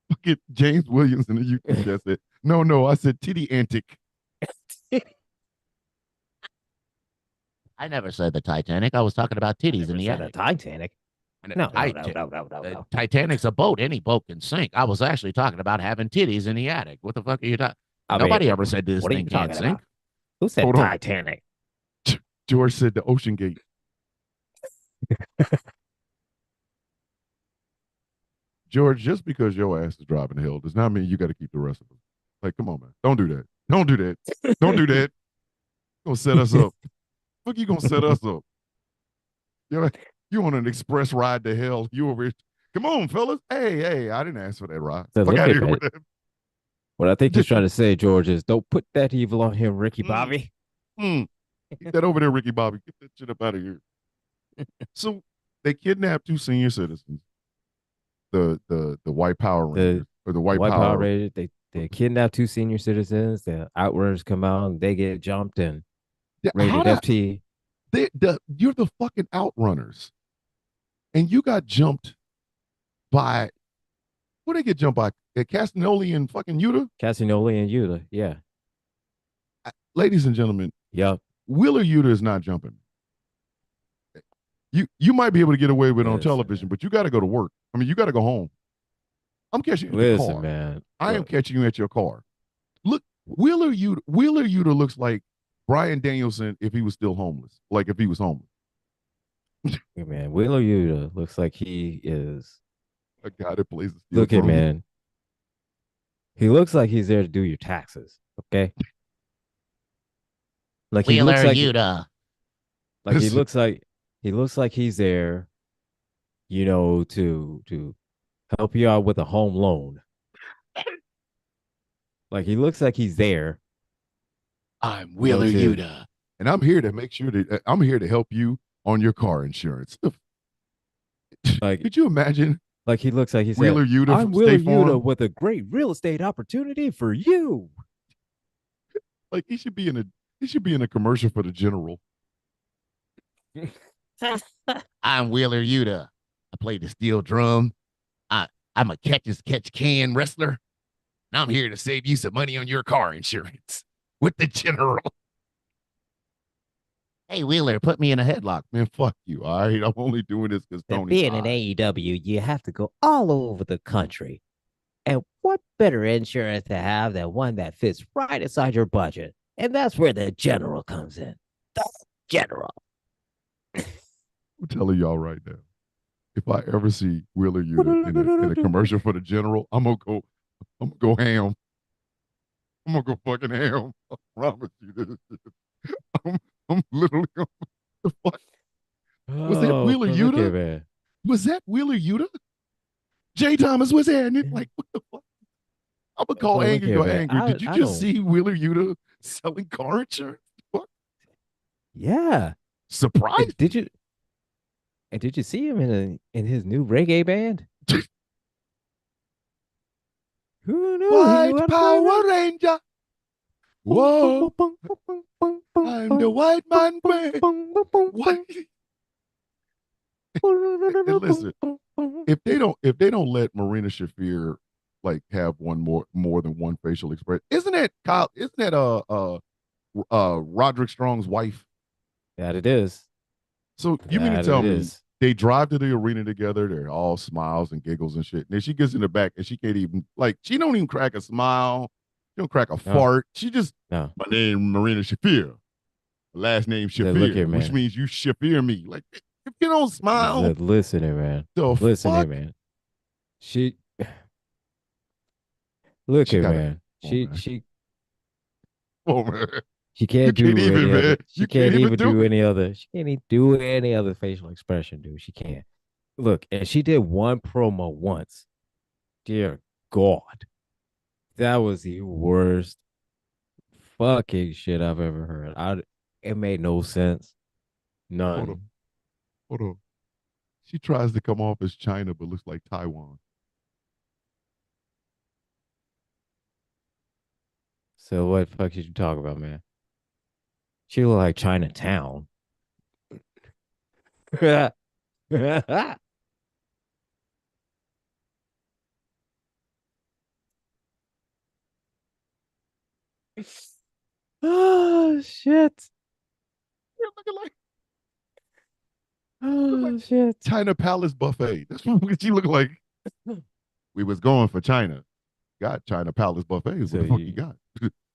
Look at James Williams in the YouTube chat said, no, I said titty antic. I never said the Titanic. I was talking about titties in the attic. The Titanic? No. Titanic's a boat. Any boat can sink. I was actually talking about having titties in the attic. What the fuck are you talking? Nobody ever said this thing can't sink. Who said Titanic? George said the Ocean Gate. George, just because your ass is driving the hill does not mean you got to keep the rest of them. Like, come on, man. Don't do that. Don't do that. Don't do that. Gonna set us up. Fuck, you gonna set us up? You want an express ride to hell? You over here? Come on, fellas. Hey, I didn't ask for that ride. So fuck out of here with that. What I think he's trying to say, George, is don't put that evil on him, Ricky Bobby. Get that over there, Ricky Bobby. Get that shit up out of here. So they kidnapped 2 senior citizens. The White Power Rangers or the White Power Rangers. They kidnapped 2 senior citizens. The Outrunners come out and they get jumped and rated FT. You're the fucking Outrunners, and you got jumped by. Who they get jumped by? Castagnoli and fucking Yuta. Castagnoli and Yuta, yeah. Ladies and gentlemen, yep. Wheeler Yuta is not jumping. You might be able to get away with it on television, but you got to go to work. I mean, you got to go home. I'm catching you at your car. Man. I am catching you at your car. Look, Wheeler Yuta looks like Bryan Danielson if he was still homeless. Like if he was homeless. Hey, man, Wheeler Yuta looks like he is a guy that plays the steel Look at man. He looks like he's there to do your taxes. Okay. Like Wheeler he looks like Yuta. Like he looks like he's there, to help you out with a home loan. Like he looks like he's there. I'm Wheeler Yuta, and I'm here to make sure that I'm here to help you on your car insurance. Like, could you imagine? Like he looks like he's Wheeler Yuta. I'm Wheeler Yuta with a great real estate opportunity for you. Like he should be in a commercial for the General. I'm Wheeler Yuta. I play the steel drum. I'm a catch can wrestler. And I'm here to save you some money on your car insurance with the General. Hey, Wheeler, put me in a headlock. Man, fuck you. All right. I'm only doing this because Tony. Being in AEW, you have to go all over the country. And what better insurance to have than one that fits right inside your budget? And that's where the General comes in. The General. I'm telling y'all right now. if I ever see Wheeler Yuta in a commercial for the General, I'm gonna go ham. I'm gonna go fucking ham. I promise you this. I'm, I'm literally gonna, the fuck was that Oh, Wheeler but look Yuta? at man. Was that Wheeler Yuta? Jay Thomas was there, and it like what the fuck? I'm gonna call But look Angry, here, go man. angry. Did you I just don't. see Wheeler Yuta selling car insurance? What? Yeah. Surprise! And did you? And did you see him in his new reggae band? Who knew he knew White how to play Power reggae? Ranger. Whoa, I'm the white man. What? And listen, if they don't let Marina Shafir like have one more than one facial expression, isn't that Kyle? Isn't that Roderick Strong's wife? That it is. So you mean to That tell it me is. they drive to the arena together? They're all smiles and giggles and shit. And then she gets in the back and she can't even like she don't even crack a smile. She don't crack a No, fart. She just no. my name Marina Shafir, last name Look here, Shafir, which man. means you Shafir me. Like if you don't smile, Listen here, man. the Listen here, fuck? man. She look She here, got it. man. Oh man. Oh man. She You can't can't do even, any other. man. She You can't can't even even do do it. any other. She can't even do any other facial expression, dude. She can't. Look, and she did one promo once. Dear God, that was the worst fucking shit I've ever heard. It made no sense. Hold on. None. Hold on. She tries to come off as China, but looks like Taiwan. So what the fuck did you talk about, man? She looked like Chinatown. Oh shit. You're looking like Oh shit. China Palace buffet. That's what she looked like. We was going for China. Got China Palace buffet is what So the fuck you you got.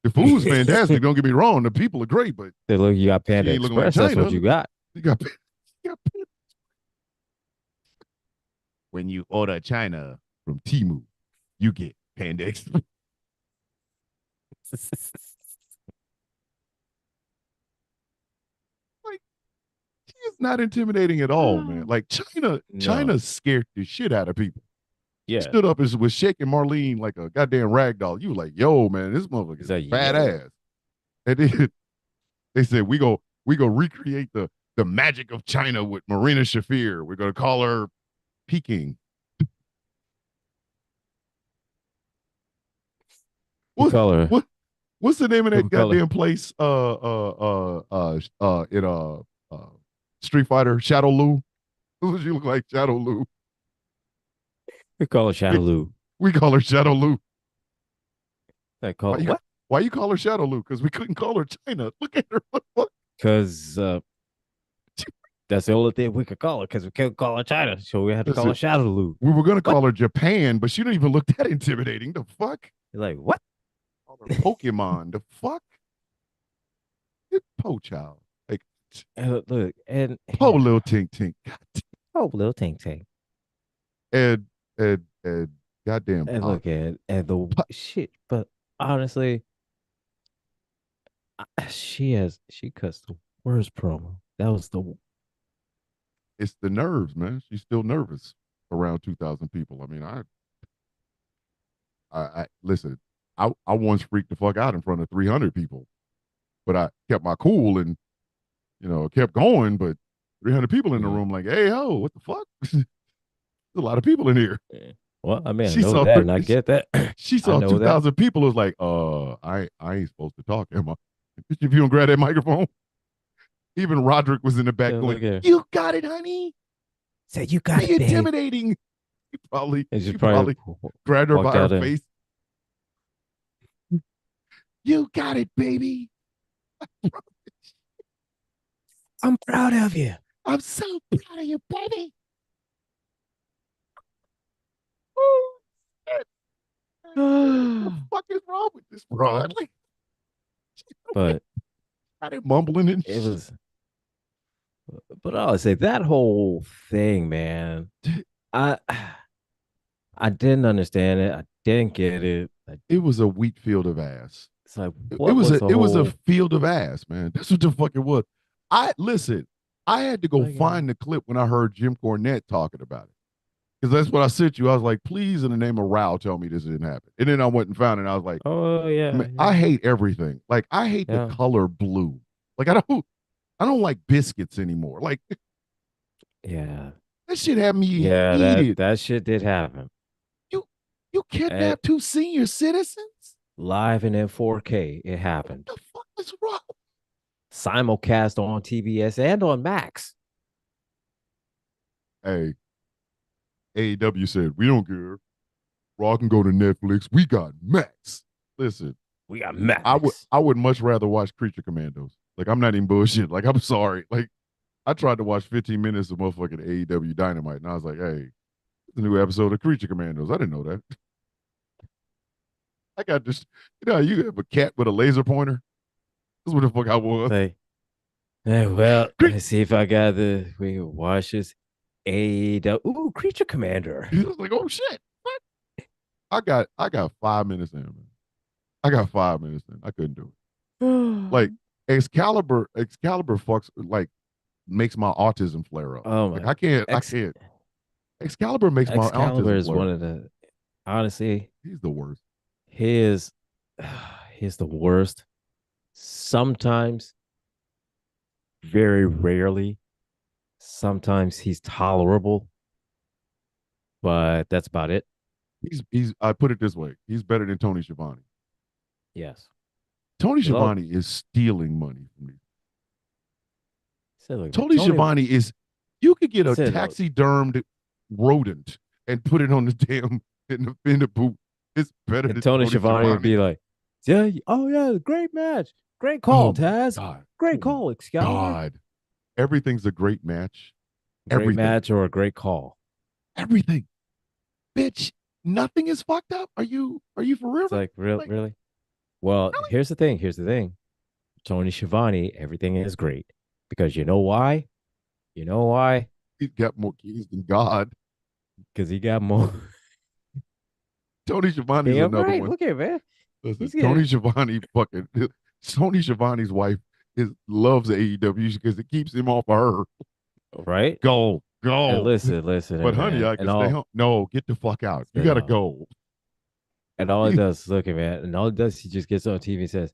The food's fantastic. Don't get me wrong. The people are great, but They look, you got she Panda ain't looking like Express. That's what China. you got. You got, you got When you order China, from Timu, you get Panda Express. Like she is not intimidating at all, man. Like No. China scared the shit out of people. Yeah. Stood up and was shaking Marlene like a goddamn rag doll. You were like, yo, man, this motherfucker It's is like, yo. badass. And then they said we go recreate the magic of China with Marina Shafir. We're gonna call her Peking. We What call her. what what's the name of We that call her. goddamn place? In Street Fighter, Shadow Lu. She look like Shadow Lu. We call her We, Shadaloo. we call her Shadow Lu. I call it what? Why you call her Shadow Lu? Because we couldn't call her China. Look at her. What? Because that's the only thing we could call her. Because we couldn't call her China, so we had to call her Listen, Shadaloo. we were gonna What? call her Japan, but she didn't even look that intimidating. The fuck? You're like, what? Call her Pokemon. The fuck? Po child. Like And look, and po little tink tink. oh, little ting ting. And goddamn And pop. look and the shit. But honestly, she cuts the worst promo. That was the It's the nerves, man. She's still nervous around 2,000 people. I mean, I listen. I once freaked the fuck out in front of 300 people, but I kept my cool and kept going. But 300 people in the room, like, hey ho, what the fuck? There's a lot of people in here. well, I mean, I She know saw that, and I get that. she I saw know that. 2,000 people. Was like, I ain't supposed to talk, am I? If you don't grab that microphone, even Roderick was in the back Yeah, going, look here. "You got it, honey." Say you got Be it, babe. intimidating. And She probably grabbed her walked by her out in. face. You got it, baby. I'm proud of you. I'm so proud of you, baby. Oh, shit. What the fuck is wrong with this broad? Like, But got it mumbling and it shit. was, But I'll say that whole thing, man. I I didn't understand it. I didn't get it. It was a wheat field of ass. It's like, It what was was a the it was a whole field of ass, man. That's what the fuck it was. I listen. I had to go like? find the clip when I heard Jim Cornette talking about it because that's what I sent you. I was like, please, in the name of Rao, tell me this didn't happen. And then I went and found it. And I was like, Oh yeah, man, I yeah, hate everything. Like I hate the yeah, color blue. Like I don't like biscuits anymore. Like yeah, that shit had me yeah. That heated. that shit did happen. You you Eh, kidnapped two senior citizens? live and in 4K, it happened. The fuck is wrong? Simulcast on TBS and on Max. Hey, AEW said we don't care. Raw can go to Netflix. We got Max. Listen, We got I would Max. I would much rather watch Creature Commandos. Like I'm not even bullshit. Like I'm sorry. Like I tried to watch 15 minutes of motherfucking AEW Dynamite, and I was like, hey, it's a new episode of Creature Commandos. I didn't know that. I got this. You know, you have a cat with a laser pointer. That's what the fuck I was. Say, well, Cre- let's see if I got the we can watch this. AEW. Ooh, Creature Commander. He was like, oh shit. What? I got 5 minutes in, man. I got 5 minutes in. I couldn't do it. Like Excalibur fucks like makes my autism flare up. Oh Like my, I Ex can't. Excalibur makes my Excalibur autism is flare one up. of the honestly, He's the worst. he is he's the worst. Sometimes, very rarely, sometimes he's tolerable, but that's about it. He's I put it this way. He's better than Tony Schiavone. Yes. Tony Well, Schiavone is stealing money from me. said look, man, Tony Tony Schiavone is you could get a said look, taxidermed rodent and put it on the damn in the boot. It's better and than Tony Tony Schiavone would Schiavone. be like, yeah, oh yeah, great match. Great Oh call, my Taz. God. Oh Great my call, Excalibur. God. Everything's a great match. Great Everything. match or a great call. Everything. Bitch, nothing is fucked up. Are you for real? It's like, Like, really? Well, really? here's the thing. Here's the thing. Tony Schiavone, everything is great. Because you know why? You know why? He's got more keys than God. Because he got more. Tony Schiavone's Damn another right. one. Look at man. Listen, He's Tony getting Schiavone fucking Tony Schiavone's wife loves AEW because it keeps him off of her. right. Go, And go. listen, But and honey, man, I can stay home. No, get the fuck out. You gotta go. and all it does, look at man, and all it does, he just gets on TV and says,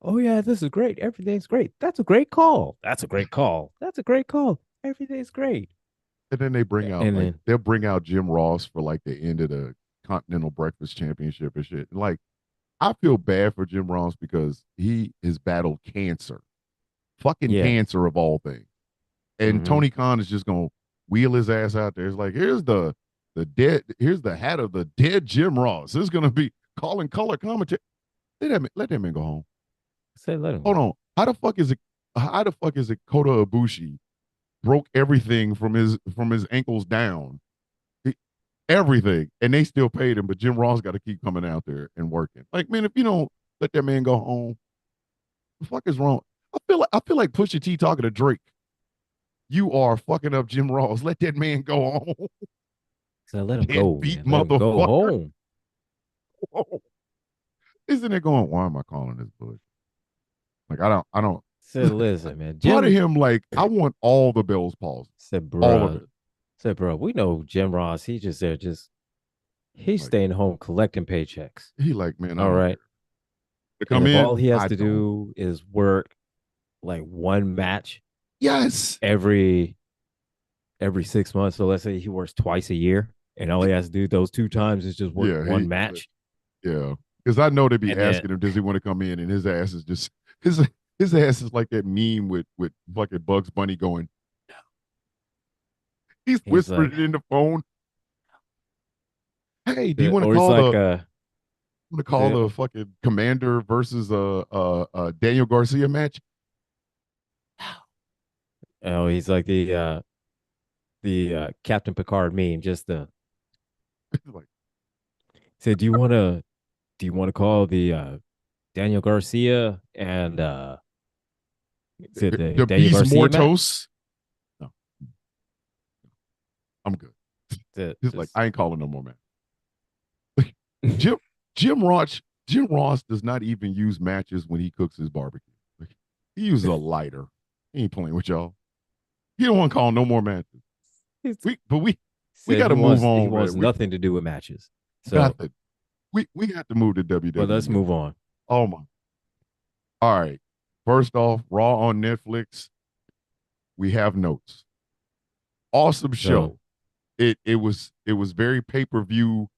"Oh yeah, this is great. Everything's great. That's a great call. That's a great call. That's a great call. Everything's great." And then they bring out And like then they'll bring out Jim Ross for like the end of the Continental Breakfast Championship and shit. And like I feel bad for Jim Ross because he has battled cancer, fucking yeah, cancer of all things. And mm-hmm. Tony Khan is just gonna wheel his ass out there. It's like here's the hat of the dead Jim Ross. This is gonna be calling color commentary. Let that man go home. Say let him Hold go. on. How the fuck is it Kota Ibushi broke everything from his ankles down? He- Everything. And they still paid him, but Jim Ross got to keep coming out there and working. Like, man, if you don't let that man go home, the fuck is wrong? I feel like Pusha T talking to Drake. You are fucking up Jim Ross. Let that man go home. So let him Can't go, beat man. Let him go motherfucker. home. Isn't it going, why am I calling this bullshit? Like I don't Said, listen, man. part of Jim him, like, I want all the bells palsy. said, All of bruh. it. Said, bro, we know Jim Ross. He just there, just he's Like staying home collecting paychecks. he like, man, I All don't right. care. To And come if in, all he has I to don't. do is work like one match Yes. every 6 months. So let's say he works twice a year, and all he has to do those two times is just work Yeah, one match. yeah. Because I know they'd be And then asking him, does he want to come in? And his ass is just his ass is like that meme with fucking Bugs Bunny going, he's he's whispering like, it in the phone. Hey, do you want to or he's call like, the fucking Commander versus Daniel Garcia match? oh, he's like the Captain Picard meme. Just the Like said, do you want to call the Daniel Garcia and said the the Daniel Beast Garcia match? Mortos. No. it. He's like, I ain't calling no more, man. Jim Jim Ross does not even use matches when he cooks his barbecue. Like, he uses a lighter. He ain't playing with y'all. He don't want to call no more matches. We got to move on. He wants nothing to do with matches. So nothing. We got to move to WWE. But let's move on. Oh my. All right. First off, Raw on Netflix. We have notes. Awesome show. It was very pay-per-view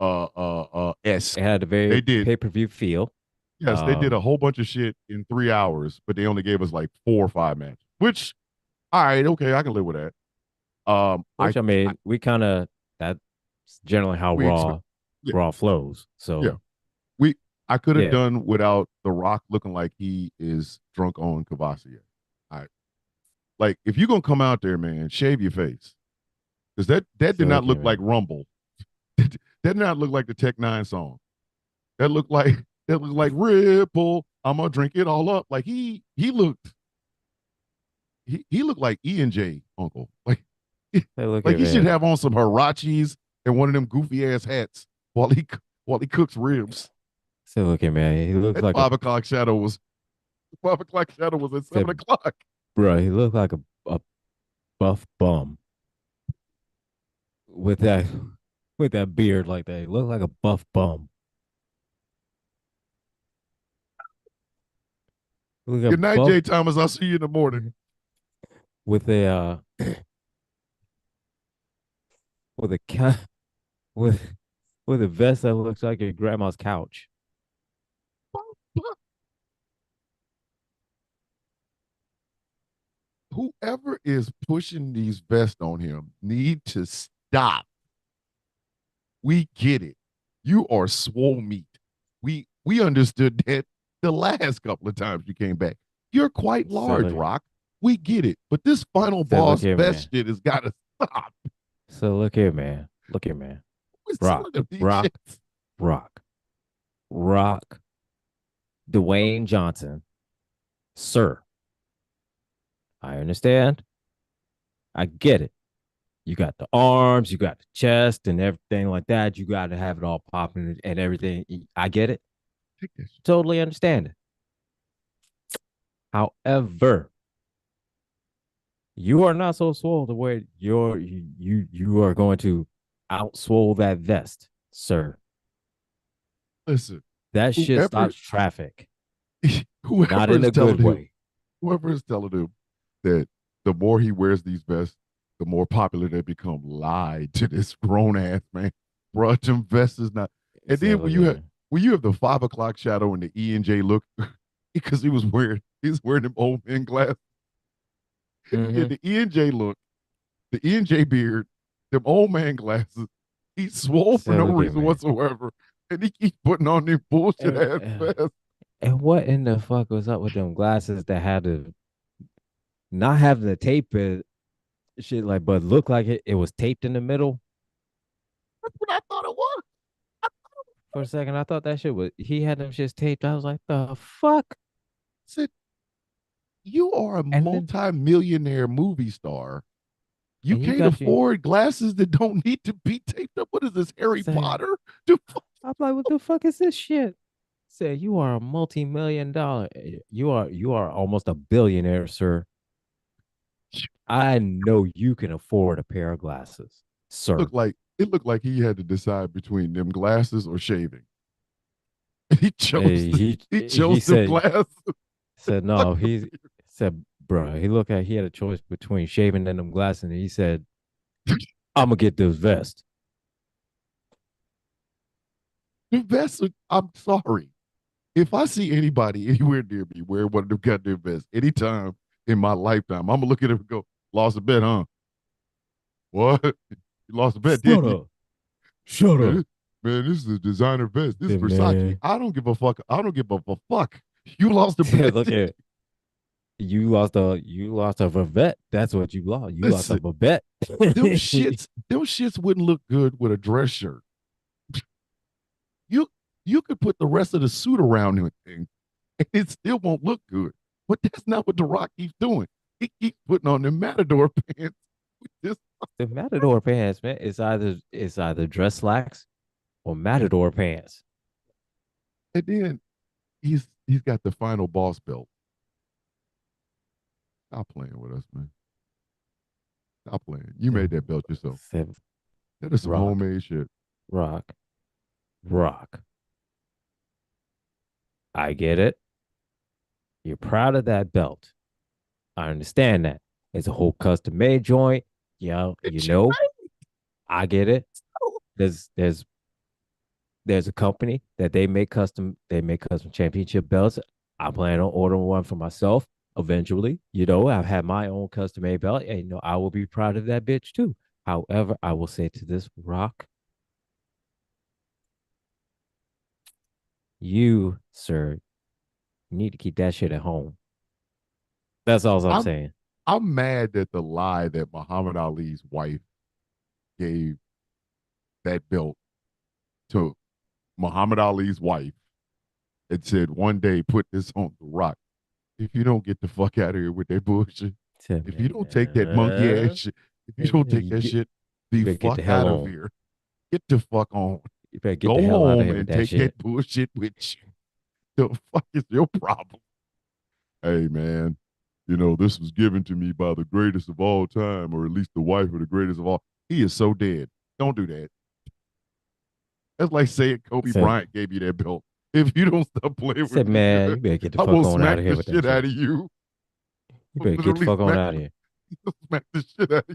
esque. It had a very pay-per-view feel. Yes, they did a whole bunch of shit in 3 hours, but they only gave us like 4 or 5 matches. Which, all right, okay, I can live with that. We kind of, that's generally how Raw flows. So yeah, I could have done without The Rock looking like he is drunk on Cavassier. All right, like if you're gonna come out there, man, shave your face, because that did not look like Rumble. That did not look like the Tech Nine song. That looked like Ripple. I'm gonna drink it all up. Like he looked like E&J uncle. Like he should have on some Hirachis and one of them goofy ass hats while he cooks ribs. So look at man, he looks like 5 o'clock shadow was 5 o'clock shadow was at 7 o'clock. Bro, he looked like a buff bum with that beard like that. He looked like a buff bum. Good night, Jay Thomas. I'll see you in the morning. With a with a vest that looks like your grandma's couch. Whoever is pushing these vests on him need to stop. We get it. You are swole meat. We understood that the last couple of times you came back. You're quite large, Rock. We get it. But this final boss vest shit has got to stop. So look here, man. Rock. Dwayne Johnson. Sir. I understand. I get it. You got the arms, you got the chest and everything like that. You got to have it all popping and everything. I get it. Totally understand it. However, you are not so swole to where you are going to outswole that vest, sir. Listen, that shit stops traffic. Not in a good way. Whoever is telling him that the more he wears these vests, the more popular they become, lied to this grown ass man. Bro, them vests is not. And then when you have the 5 o'clock shadow and the E&J look, because he was wearing them old man glasses. Mm-hmm. Yeah, the E&J look, the E&J beard, them old man glasses. He's swole for no reason whatsoever. And he keeps putting on them bullshit ass vests. And what in the fuck was up with them glasses that had to not having the tape shit like, but look like it was taped in the middle? That's what I thought it was. For a second, I thought that shit was, he had them shits taped. I was like, the fuck? Said, you are a multi-millionaire movie star. You can't afford glasses that don't need to be taped up. What is this, Harry Potter? I'm like, what the fuck is this shit? Say, you are a $multi-million. You are almost a billionaire, sir. I know you can afford a pair of glasses, sir. It looked like he had to decide between them glasses or shaving. He chose the glasses. Said no. He said, bro, he looked like he had a choice between shaving and them glasses, and he said, I'm gonna get this vest. The vest. I'm sorry. If I see anybody anywhere near me wearing one of them goddamn vests anytime in my lifetime, I'm gonna look at him and go, "Lost a bet, huh? What? You lost a bet, didn't you? Shut up. Man, this is a designer vest. This is Versace. Man. I don't give a fuck. I don't give a fuck. You lost a bet. Look at you lost a vet. That's what you lost. You lost a bet. Them shits wouldn't look good with a dress shirt. You could put the rest of the suit around him and it still won't look good. But that's not what The Rock keeps doing. He keeps putting on them Matador pants This, The Matador pants, man, it's either dress slacks or Matador pants. and then he's got the final boss belt. Stop playing with us, man. Stop playing. You made that belt yourself. Seven, That is some rock, homemade shit. rock, rock. I get it. You're proud of that belt. I understand that. It's a whole custom made joint. Yeah, It's I get it. There's there's there's a company that they make custom championship belts. I plan on ordering one for myself eventually. I've had my own custom made belt, and I will be proud of that bitch too. However, I will say to this rock, you, sir, need to keep that shit at home. That's all I'm I'm saying. I'm mad that the lie that Muhammad Ali's wife gave that belt to Muhammad Ali's wife and said one day put this on the rock. If you don't get the fuck out of here with that bullshit, if you don't take that monkey ass shit, if you don't take You that get, shit, you the better get the fuck hell out of on. here. Get the fuck on. You better get Go the hell out of home here with and that take shit. that bullshit with you. The fuck is your problem? Hey man, this was given to me by the greatest of all time, or at least the wife of the greatest of all. He is so dead. Don't do that. That's like saying Kobe Said, Bryant gave you that belt. If you don't stop playing with said, me, man, you better get the I fuck will on out smack of here the with that shit out shit. of you. You I'll better get the literally fuck on out of here. smack the shit out of you.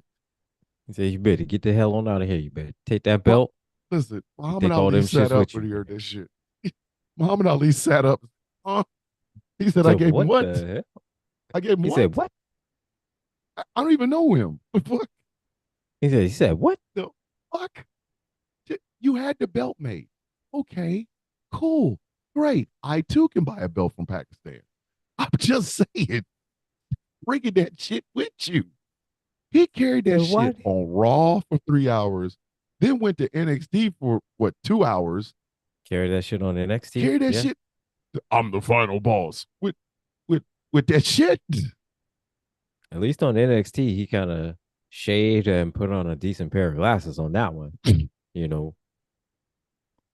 He said, you better get the hell on out of here. You better take that Well, belt. listen, You Muhammad take all Ali them sat shits up with when you. he heard that shit. Muhammad Ali sat up. Huh? He said, I So gave him what what? the hell? I gave him He what? said, what? I don't even know him. What He said, what? the fuck? You had the belt made. Okay, cool, great. I too can buy a belt from Pakistan. I'm just saying, bringing that shit with you. He carried that So shit what? on Raw for 3 hours, then went to NXT for what, 2 hours. Carry that shit on NXT? Carried that Yeah. shit. I'm the final boss with with that shit At least on NXT, he kind of shaved and put on a decent pair of glasses on that one. You know,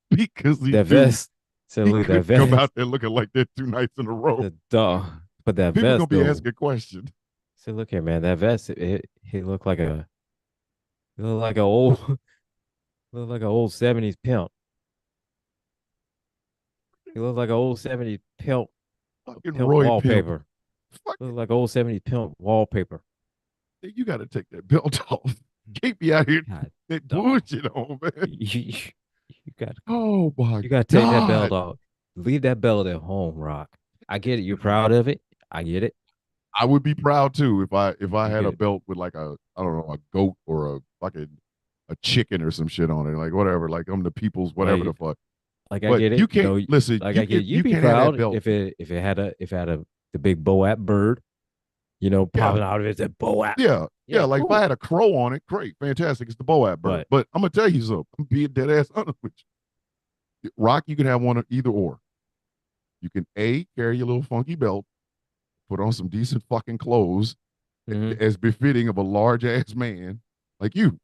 because he that knew vest. So he look, that couldn't come vest. out there looking like that 2 nights in a row. The dog. But that People gonna vest, be though. asking questions. So look here, man. That vest, he looked like he looked like a old, looked like an old 70s pimp. He looked like an old 70s Fucking pimp Roy Pimp. wallpaper. Looked Fucking, like old 70s pimp wallpaper. you got to take that belt off. Keep me out here God, that dog. bullshit on, man. You got Oh my you got to take that belt god. off. Leave that belt at home, Rock. I get it. You're proud of it. I get it. I would be proud too if I You had a get belt with like a, I don't know, a goat or a fucking a chicken or some shit on it, like whatever, like I'm the people's whatever the like fuck. I But get you it. can't listen. Like I get it. You'd You be can't have that proud belt. if it had the big Boat bird, Yeah, popping out of it. That Boat. yeah. Yeah, Like if I cool. had a crow on it, great, fantastic. It's the Boab bird. But But I'm gonna tell you something. I'm being dead ass honest with you. Rock, you can have one of either or. You can carry your little funky belt, put on some decent fucking clothes, mhm. as befitting of a large ass man like you,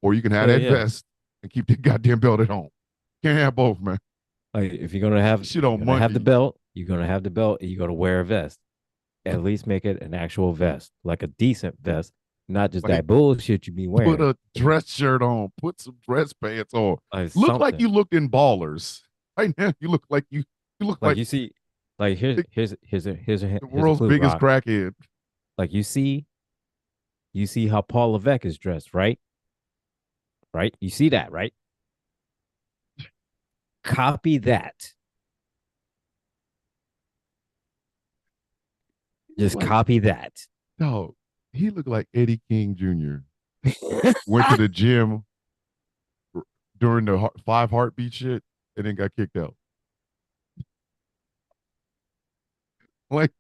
or you can have Yeah, that yeah. vest and keep the goddamn belt at home. Can't have both, man. Like Shit if you're on gonna have the Mondays. belt, you're gonna have the belt, and you're gonna wear a vest. At least make it an actual vest, like a decent vest, not just Like that bullshit you be put wearing. a dress shirt on, put some dress pants on. Like Look like something. you looked in Ballers. Right now, you look Like like you see, like the here's a world's clue, biggest Rock. crackhead. Like you see how Paul Levesque is dressed, right? Right? You see that, right? Copy that. Just Like, copy that. no, he looked like Eddie King Jr. Went to the gym during the 5 heartbeat shit and then got kicked out. Like,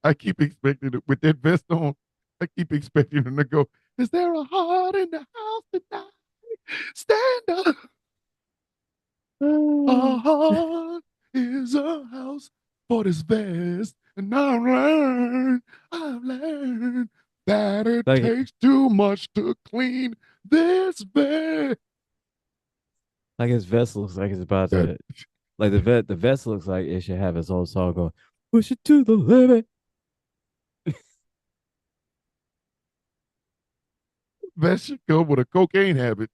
I keep expecting it with that vest on. I keep expecting him to go, is there a heart in the house tonight? Stand up. A heart is a house for this vest. And I've learned that it Like, takes too much to clean this bed. like his vest looks like it's about That to, like the vest looks like it should have its own song going, push it to the limit. vest should come with a cocaine habit.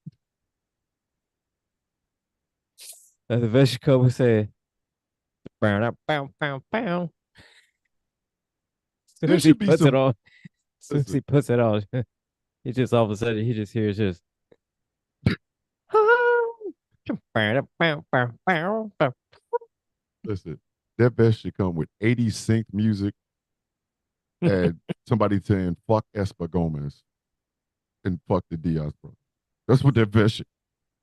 And the vest should come and say, bow, bow, bow, bow. As soon There as he should be puts it some. on, as soon as Listen, he puts it on, he just all of a sudden he just hears just listen. That vest should come with 80 sync music and somebody saying "fuck Espa Gomez" and "fuck the Diaz brothers." That's what that vest should.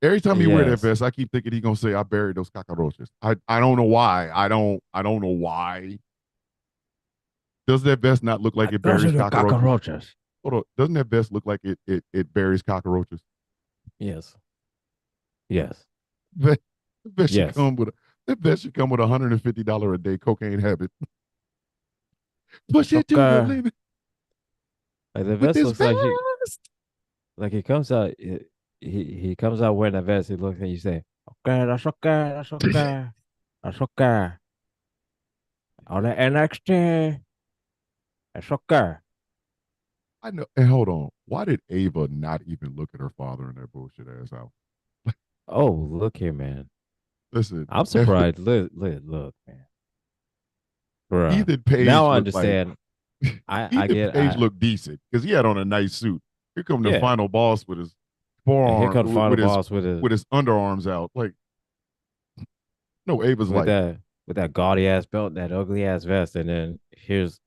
Every time he wear that Yes. vest, I keep thinking he gonna say, "I buried those cockroaches." I don't know why. I don't know why. Does that vest not look like it Those are buries the cockroaches? cockroaches. Hold on. Doesn't that vest look like it buries cockroaches? Yes. Yes. That vest should Yes. come with that vest should come with $150 a day cocaine habit. Push it to the Sucker. limit Like the with vest this looks like vest. like he comes out he comes out wearing that vest. He looks and you say, okay, that's okay, that's okay, that's okay. On the NXT, that's okay. I know. And hold on. Why did Ava not even look at her father in that bullshit ass out? Oh, look here, man. Listen, I'm surprised. Look, man. Bruh. Ethan Page Now I looked like understand. I Ethan get Page I looked decent because he had on a nice suit. Here come the yeah. final boss with his And here forearm comes the final boss with his underarms out. Like, no, Ava's with like, that gaudy ass belt, that ugly ass vest, and then here's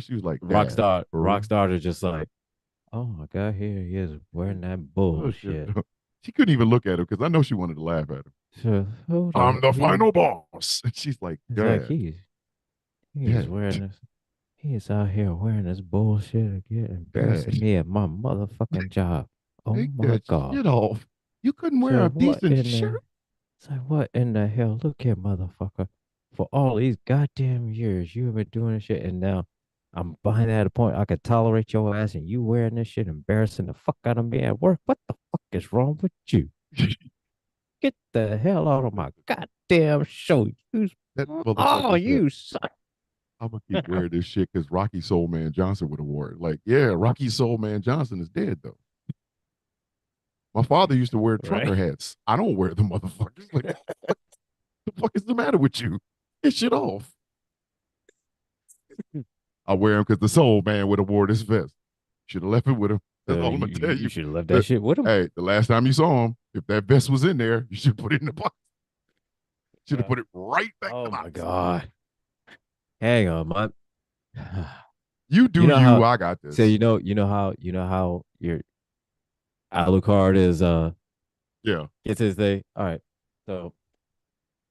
she was like, Dad, for real? Rockstar is just like, oh my god, here he is wearing that bullshit. She couldn't even look at him because I know she wanted to laugh at him. So hold I'm on, the final boss. And she's like, it's like Dad, he's Dad, wearing this. He's out here wearing this bullshit again, embarrassing Dad, me at my motherfucking job. Oh take my that god. shit off. You couldn't wear So a what decent in shirt? the It's like, what in the hell? Look here, motherfucker. For all these goddamn years, you have been doing this shit, and now I'm behind at a point I could tolerate your ass, and you wearing this shit, embarrassing the fuck out of me at work. What the fuck is wrong with you? Get the hell out of my goddamn show. You, That oh, motherfucker said, you suck. I'm gonna keep wearing this shit because Rocky Soul Man Johnson would have worn it. Like, yeah, Rocky Soul Man Johnson is dead though. My father used to wear trucker Right? hats. I don't wear the motherfuckers. Like, what the fuck is the matter with you? Get shit off. I wear them because the Soul Man would have wore this vest. Should have left it with him. That's all I'm gonna tell You you. should have left that But, shit with him. hey, the last time you saw him, if that vest was in there, you should put it in the box. Should have put it right back in Oh the my box. god. Hang on, my You do you know you. how I got this. so you know how your Alucard is Yeah. gets his thing. All right. So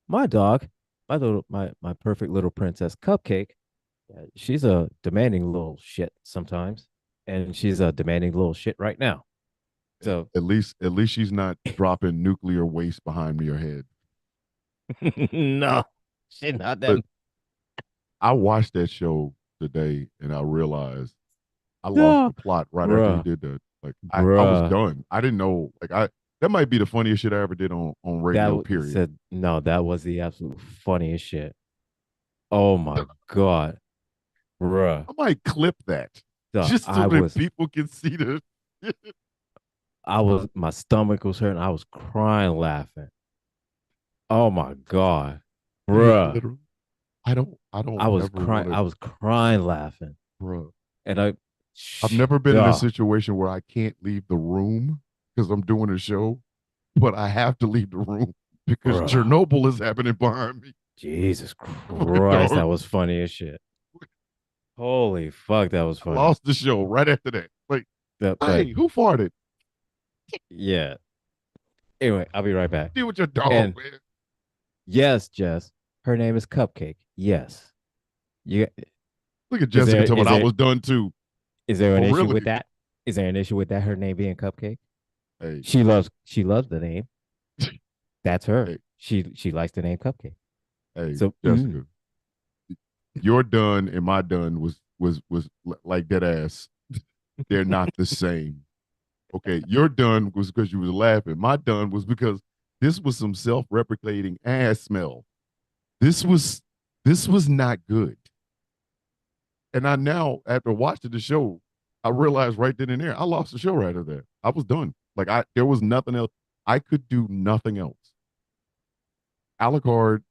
my dog, my perfect little princess Cupcake, she's a demanding little shit sometimes. And she's a demanding little shit right now. So At least she's not dropping nuclear waste behind your head. no, she's not that. But I watched that show today and I realized I lost No, the plot right after he bruh, did that. Like I was bruh. done. I didn't know. Like that might be the funniest shit I ever did on radio. Period. Said no, that was the absolute funniest shit. Oh my god, bruh. I might clip that The, just so that people can see the. my stomach was hurting. I was crying laughing. Oh my god, bruh. Literally, I don't ever want to, I was crying laughing. bro. And I've never been in a duh, situation where I can't leave the room because I'm doing a show, but I have to leave the room because bruh. Chernobyl is happening behind me. Jesus Christ, that was funny as shit. Holy fuck, that was I funny. lost the show right after that. Like, But hey, who farted? yeah. Anyway, I'll be right back. Deal with your dog, And man. yes, Jess, her name is Cupcake. Yes. You Look at Jessica talking about I was done too. Is there an Oh, issue really? with that? Is there an issue with that? Her name being Cupcake. Hey, She loves the name. That's her. Hey. She likes the name Cupcake. hey, So Jessica, your done and my done was like dead ass. They're not the same. Okay, your done was because you was laughing. My done was because this was some self-replicating ass smell. This was this was not good. And I now, after watching the show, I realized right then and there, I lost the show right there. I was done. Like there was nothing else. I could do nothing else. Alucard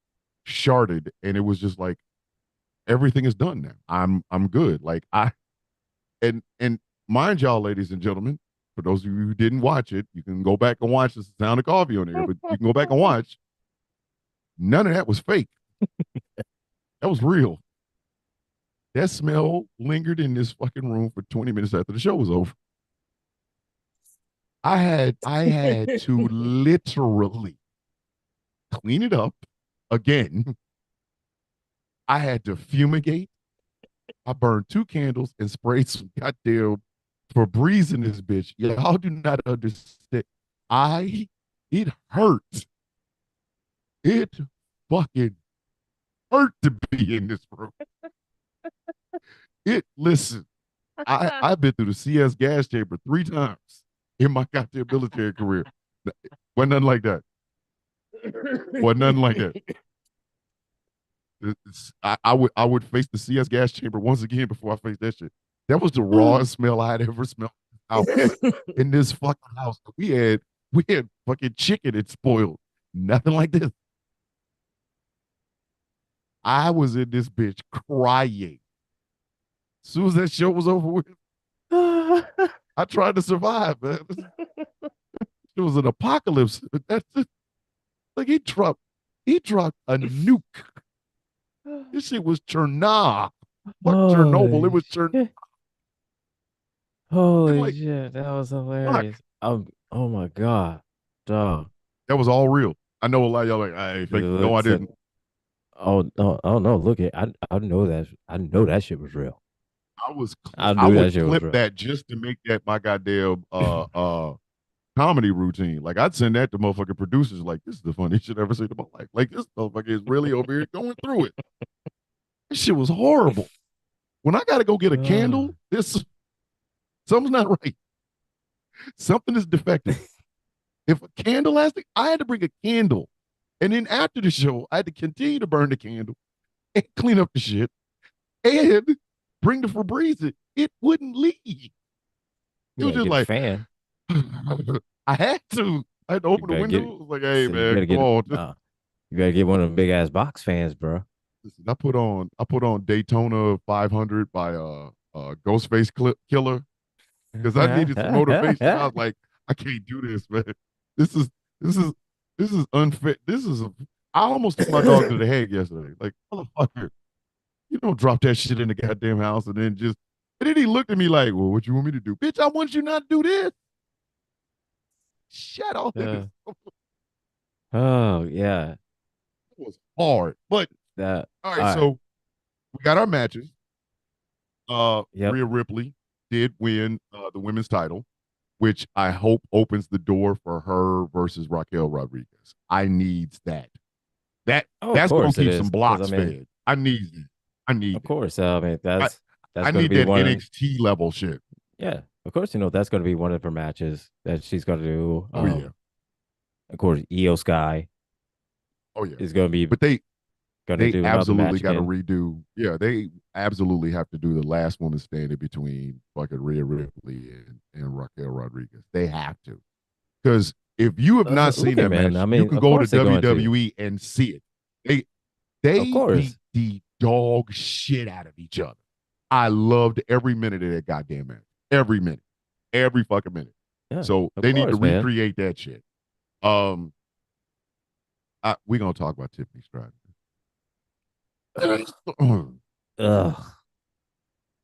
sharded, and it was just like everything is done now. I'm good. Like and mind y'all, ladies and gentlemen, for those of you who didn't watch it, you can go back and watch the Sound of Coffee on there, but you can go back and watch. None of that was fake. That was real. That smell lingered in this fucking room for 20 minutes after the show was over. I had to literally clean it up again. I had to fumigate. I burned 2 candles and sprayed some goddamn Febreze in this bitch. Y'all do not understand. It hurt. It fucking hurt to be in this room. Listen, I've been through the CS gas chamber 3 times in my goddamn military career. Wasn't nothing like that. Wasn't nothing like that. I would face the CS gas chamber once again before I face that shit. That was the rawest smell I had ever smelled in this fucking house. We had fucking chicken it spoiled. Nothing like this. I was in this bitch crying. As soon as that show was over with, I tried to survive, man. It was an apocalypse. That's just, like he dropped a nuke. This shit was Chernobyl. Fuck Chernobyl. It was Chernobyl. Holy like, shit, that was hilarious. Oh my god, dog. That was all real. I know a lot of y'all like, I fake. No, I didn't. Oh no! Look at I know that shit was real. I would that clip that just to make that my goddamn comedy routine. Like I'd send that to motherfucking producers. Like this is the funniest shit I've ever seen in my life. Like this motherfucker is really over here going through it. This shit was horrible. When I gotta go get a candle, something's not right. Something is defective. If a candle has to, I had to bring a candle. And then after the show, I had to continue to burn the candle and clean up the shit and bring the Febreze. It wouldn't leave. It was just like, fan. I had to open the window. I was like, hey, man, come on. You gotta get one of them big ass box fans, bro. Listen, I put on Daytona 500 by Ghostface Killer because I needed some motivation. I was like, I can't do this, man. This is unfit. I almost took my dog to the head yesterday. Like, motherfucker, you don't drop that shit in the goddamn house and then just. And then he looked at me like, well, what you want me to do? Bitch, I want you not to do this. Shut up. Oh, yeah. It was hard. But, all right, so we got our matches. Rhea Ripley did win the women's title, which I hope opens the door for her versus Raquel Rodriguez. I needs that. That's going to keep some blocks fed. I need it. Of course. I mean, that's I need that NXT level shit. Yeah, of course. That's going to be one of her matches that she's going to do. Yeah. Of course, Io Sky. Oh yeah, is going to be. But they absolutely got to redo. Yeah, they absolutely have to do the last woman standing between fucking Rhea Ripley and Raquel Rodriguez. They have to, because if you have not seen that match, you can go to WWE and see it. They beat the dog shit out of each other. I loved every minute of that goddamn match. Every minute. Every fucking minute. Yeah, so they need to recreate that shit. We're gonna talk about Tiffany Stratton.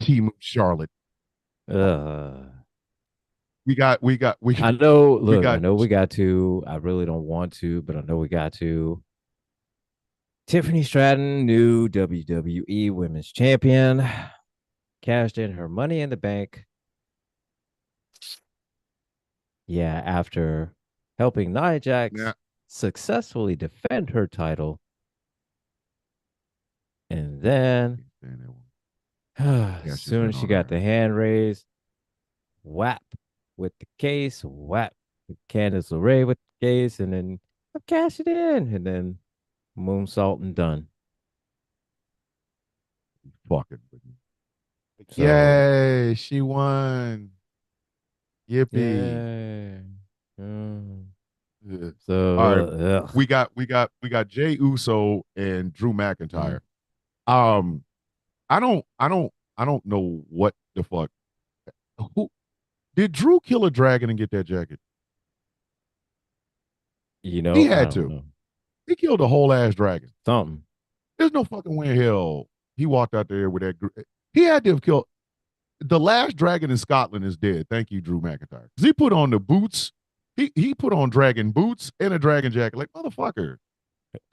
Team Charlotte. We got. I know. Look, I know we got to. I really don't want to, but I know we got to. Tiffany Stratton, new WWE Women's Champion, cashed in her Money in the Bank. Yeah, after helping Nia Jax successfully defend her title. And then, as soon as she got the hand raised, whap with the case, whap with Candice LeRae with the case, and then I cash it in, and then moonsault and done. Fucking. So Yay, she won. Yippee. yeah. Mm. Yeah. All right. So We got Jay Uso and Drew McIntyre. Mhm. I don't know what the fuck. Who did Drew kill a dragon and get that jacket? He I had don't to. know. He killed a whole ass dragon. Something. There's no fucking way in hell he walked out there with that. He had to have killed the last dragon in Scotland is dead. Thank you, Drew McIntyre. Because he put on the boots. He put on dragon boots and a dragon jacket. Like, motherfucker.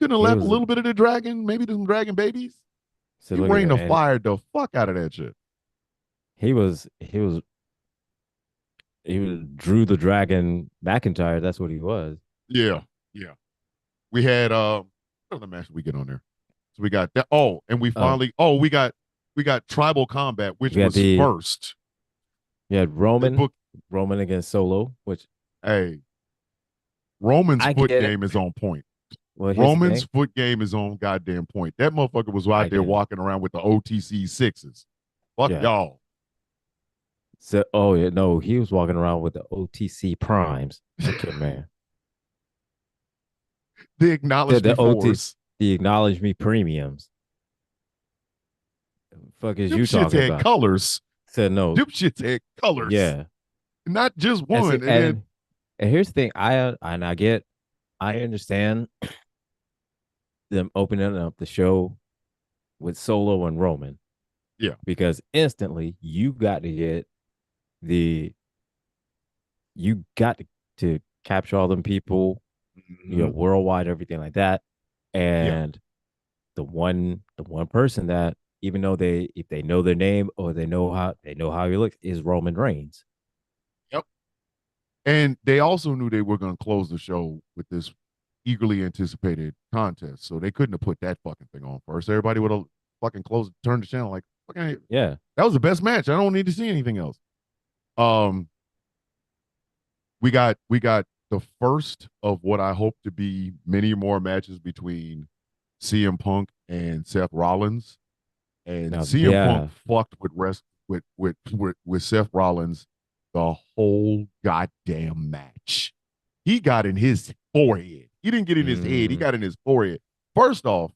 Couldn't have He left a was little bit of the dragon, maybe some dragon babies. so He look at rained it, the and fire the fuck out of that shit. he was Drew the Dragon McIntyre. That's what he was. Yeah, yeah. We had what other match did we get on there? So we got that. Oh, and we Oh, finally we got tribal combat, which you got was the first. you had They booked Roman against Solo, which hey, Roman's I foot get it. game is on point. Well, here's the Roman's thing. foot game is on goddamn point. That motherfucker was out I there get it. walking around with the OTC sixes. Fuck Yeah. y'all. So, oh yeah, no, he was walking around with the OTC primes. Okay, man. They acknowledged The me OT, fours. the acknowledge me premiums. Fuck is Them you shits talking had about? colors. Said no. Them shits had colors. Yeah. Not just And, one. see, And then and here's the thing. I understand them opening up the show with Solo and Roman. yeah. Because instantly you got to get the you got to capture all them people, Mhm. worldwide, everything like that. Yeah. And the one person that even though if they know their name or they know how he looks is Roman Reigns. Yep. And they also knew they were going to close the show with this eagerly anticipated contest. So they couldn't have put that fucking thing on first. Everybody would have fucking turned the channel like, fucking, Yeah. that was the best match. I don't need to see anything else. We got the first of what I hope to be many more matches between CM Punk and Seth Rollins. And Now, CM Punk fucked with Seth Rollins the whole goddamn match. He got in his forehead. He didn't get in his head. He got in his forehead. First the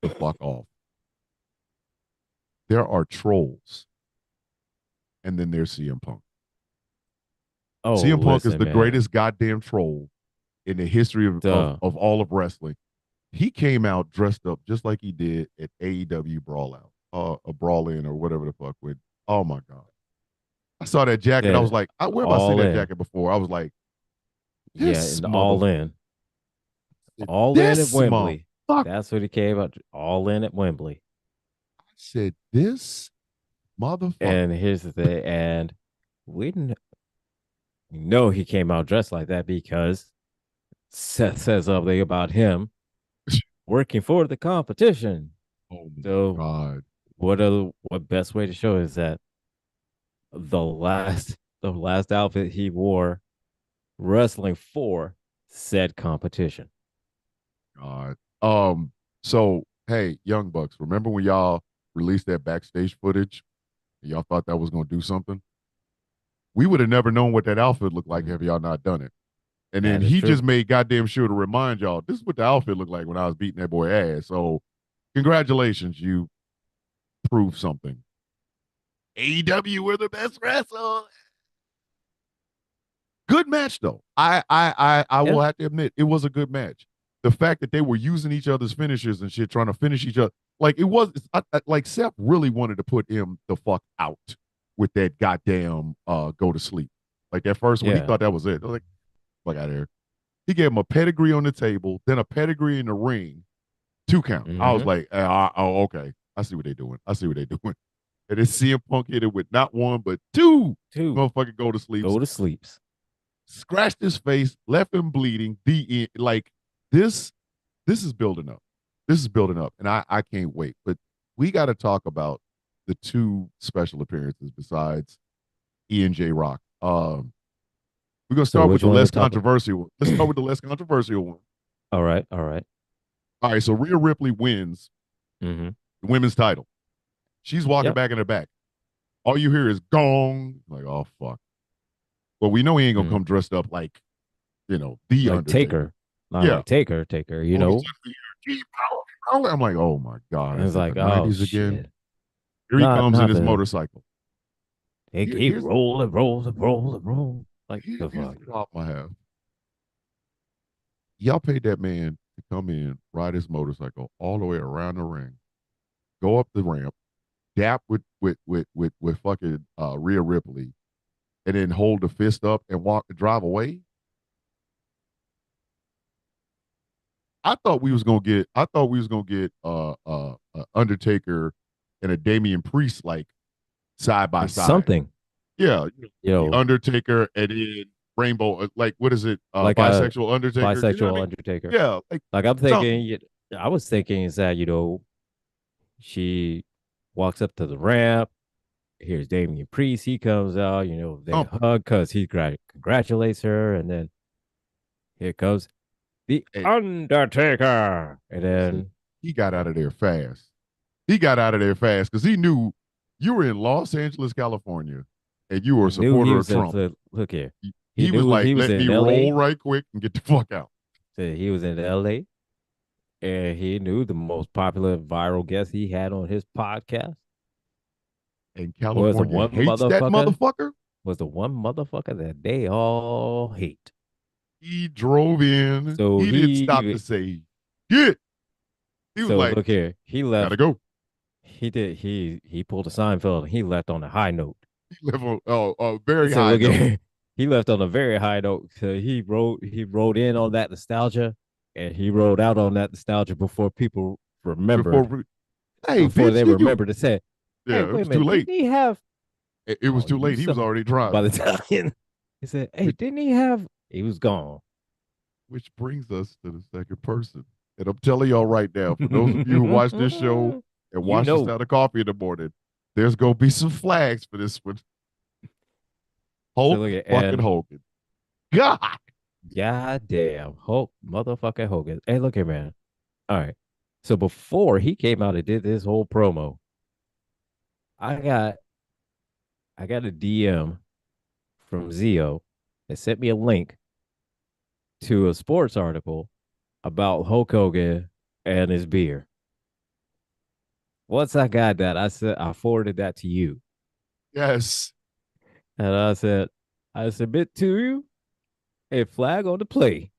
fuck off. There are trolls. And then there's CM Punk. Oh, CM Punk is listen, the man. greatest goddamn troll in the history of all of wrestling. He came out dressed up just like he did at AEW Brawl Out, a Brawl In or whatever the fuck with. Oh my God. I saw that jacket. Yeah, I was like, where have I seen that jacket before? I was like, this and all in at this Wembley. motherfucker. That's what he came out all in at Wembley. I said, this motherfucker. And here's the thing, and we know he came out dressed like that because Seth says something about him working for the competition. Oh my So God. what best way to show is that the last outfit he wore wrestling for said competition. God. So hey, Young Bucks, remember when y'all released that backstage footage and y'all thought that was gonna do something? We would have never known what that outfit looked like if y'all not done it. And then he just made goddamn sure to remind y'all, this is what the outfit looked like when I was beating that boy ass. So congratulations, you proved something. AEW were the best wrestler. Good match though. I will have to admit it was a good match. The fact that they were using each other's finishers and shit, trying to finish each other, like it was like Seth really wanted to put him the fuck out with that goddamn go to sleep. Like that first one, he thought that was it. I was like, fuck out of here. He gave him a pedigree on the table, then a pedigree in the ring, 2 count. I was like, oh, okay. I see what they're doing. And then CM Punk hit it with not one, but two motherfucking go to sleep. Go to sleeps. Scratched his face, left him bleeding. Like this is building up. This is building up. And I can't wait. But we got to talk about the two special appearances besides E and J Rock. We're gonna So start with which the one less to talk? controversial one. Let's start with the less controversial one. All right, all right. All right, so Rhea Ripley wins Mm-hmm. the women's title. She's walking Yep. back in the back. All you hear is gong. Like, oh fuck. Well, we know he ain't gonna come dressed up like, the Like Undertaker. Taker, not Yeah. like Taker. You Oh, he's know. just here. Keep rolling. I'm like, oh my God, And is it's it the like, oh 90s again? shit. Here he Not comes in not his the. motorcycle. They Here- keep here's roll. Like the here's fuck. the problem I have. Y'all paid that man to come in, ride his motorcycle all the way around the ring, go up the ramp, dap with fucking Rhea Ripley, and then hold the fist up and drive away. I thought we was gonna get Undertaker and a Damian Priest like side by side. Something. Yeah, You the know, Undertaker and then Rainbow, like what is it? like a Bisexual Undertaker. You know what I bisexual mean? Undertaker. Yeah, like Like I'm something. thinking, I was thinking is that she walks up to the ramp. Here's Damian Priest. He comes out. They Something. hug because he congratulates her, and then here comes the And Undertaker, and listen, then he got out of there fast. He got out of there fast because he knew you were in Los Angeles, California, and you were a he knew he supporter of was in. Trump. Look here, he He was knew like, he was "Let in me roll L.A. right quick and get the fuck out." So he was in L.A. and he knew the most popular viral guest he had on his podcast And was the California one hates that motherfucker motherfucker. that they all hate. He drove in. So He didn't stop to say shit. He was like, look here, he "Gotta left. go." He pulled a Seinfeld and he left on a high note. He left on a very So high look note. here, he left on a very high note. So he rode in on that nostalgia, and he rode out on that nostalgia before people remembered. Hey, Before bitch, they did you? remembered to say, "Hey, Yeah, it wait a was too minute, late. didn't he have?" It was Oh, too you late. He was some. already By driving. the time he said, "Hey, didn't he have?" He was gone. Which brings us to the second person. And I'm telling y'all right now, for those of you who watch this show and You watch this know. out of coffee in the morning, there's gonna be some flags for this one. So Hulk look at fucking and Hogan. God. goddamn Hulk motherfucking Hogan. Hey, look here, man. All right. So before he came out and did this whole promo, I got a DM from Zio that sent me a link to a sports article about Hulk Hogan and his beer. Once I got that, I forwarded that to you. Yes. And I said, I submit to you a flag on the play.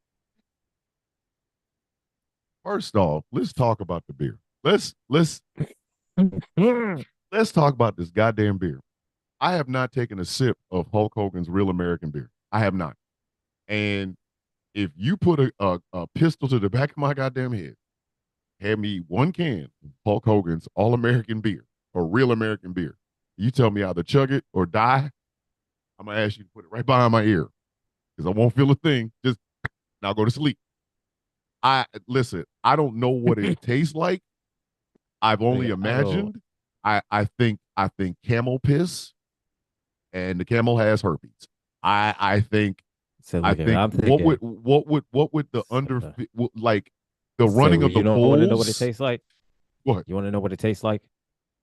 First off, let's talk about the beer. Let's talk about this goddamn beer. I have not taken a sip of Hulk Hogan's Real American beer. I have not. And if you put a pistol to the back of my goddamn head, had me one can of Hulk Hogan's All American beer or Real American beer, you tell me either chug it or die, I'm gonna ask you to put it right behind my ear because I won't feel a thing. Just now go to sleep. I listen. I don't know what it tastes like. I've only imagined. I think camel piss, and the camel has herpes. I think So I look at think I'm thinking. what would the under like the So running of the you don't want to know what it bulls? tastes like? What? You want to know what it tastes like?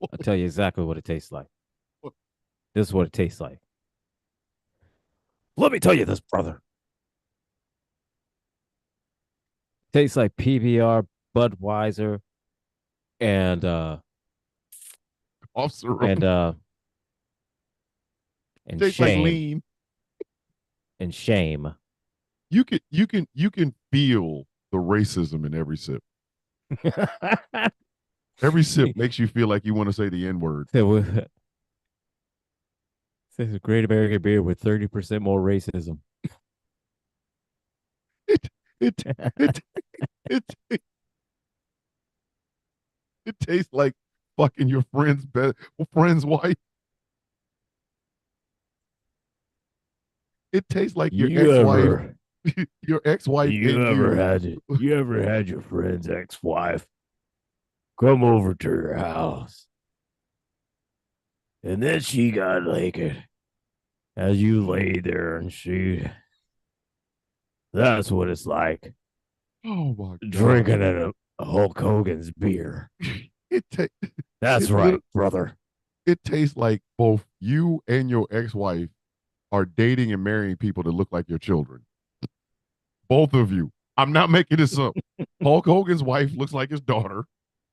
I'll tell you exactly what it tastes like. What? This is what it tastes like. Let me tell you this, brother. Tastes like PBR, Budweiser, and Officer and uh and tastes like shame lean. and shame. You can feel the racism in every sip. Every sip makes you feel like you want to say the N word. It's a great American beer with 30% more racism. It it it it it, it tastes like fucking your friend's wife. It tastes like your You ex-wife, ever your ex-wife and you. you ever had your friend's ex-wife come over to your house And then she got naked as you lay there and she. That's what it's like Oh my drinking God. in a Hulk Hogan's beer. It ta- That's it right, lit- brother. it tastes like both you and your ex-wife are dating and marrying people that look like your children. Both of you. I'm not making this up. Hulk Hogan's wife looks like his daughter,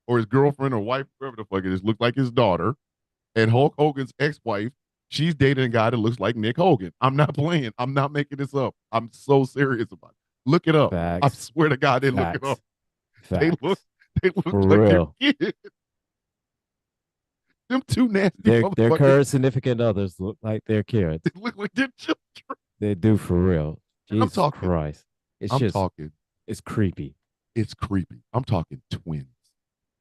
or his girlfriend or wife, whoever the fuck it is, looks like his daughter. And Hulk Hogan's ex-wife, she's dating a guy that looks like Nick Hogan. I'm not playing. I'm not making this up. I'm so serious about it. Look it up. I Facts. swear to God, they look it up. Facts. They look For like their real. kids. Them two nasty Their motherfuckers. current significant others look like their kids. They look like their children. They do for real. And Jesus Christ. I'm talking. It's creepy. It's creepy. I'm talking twins.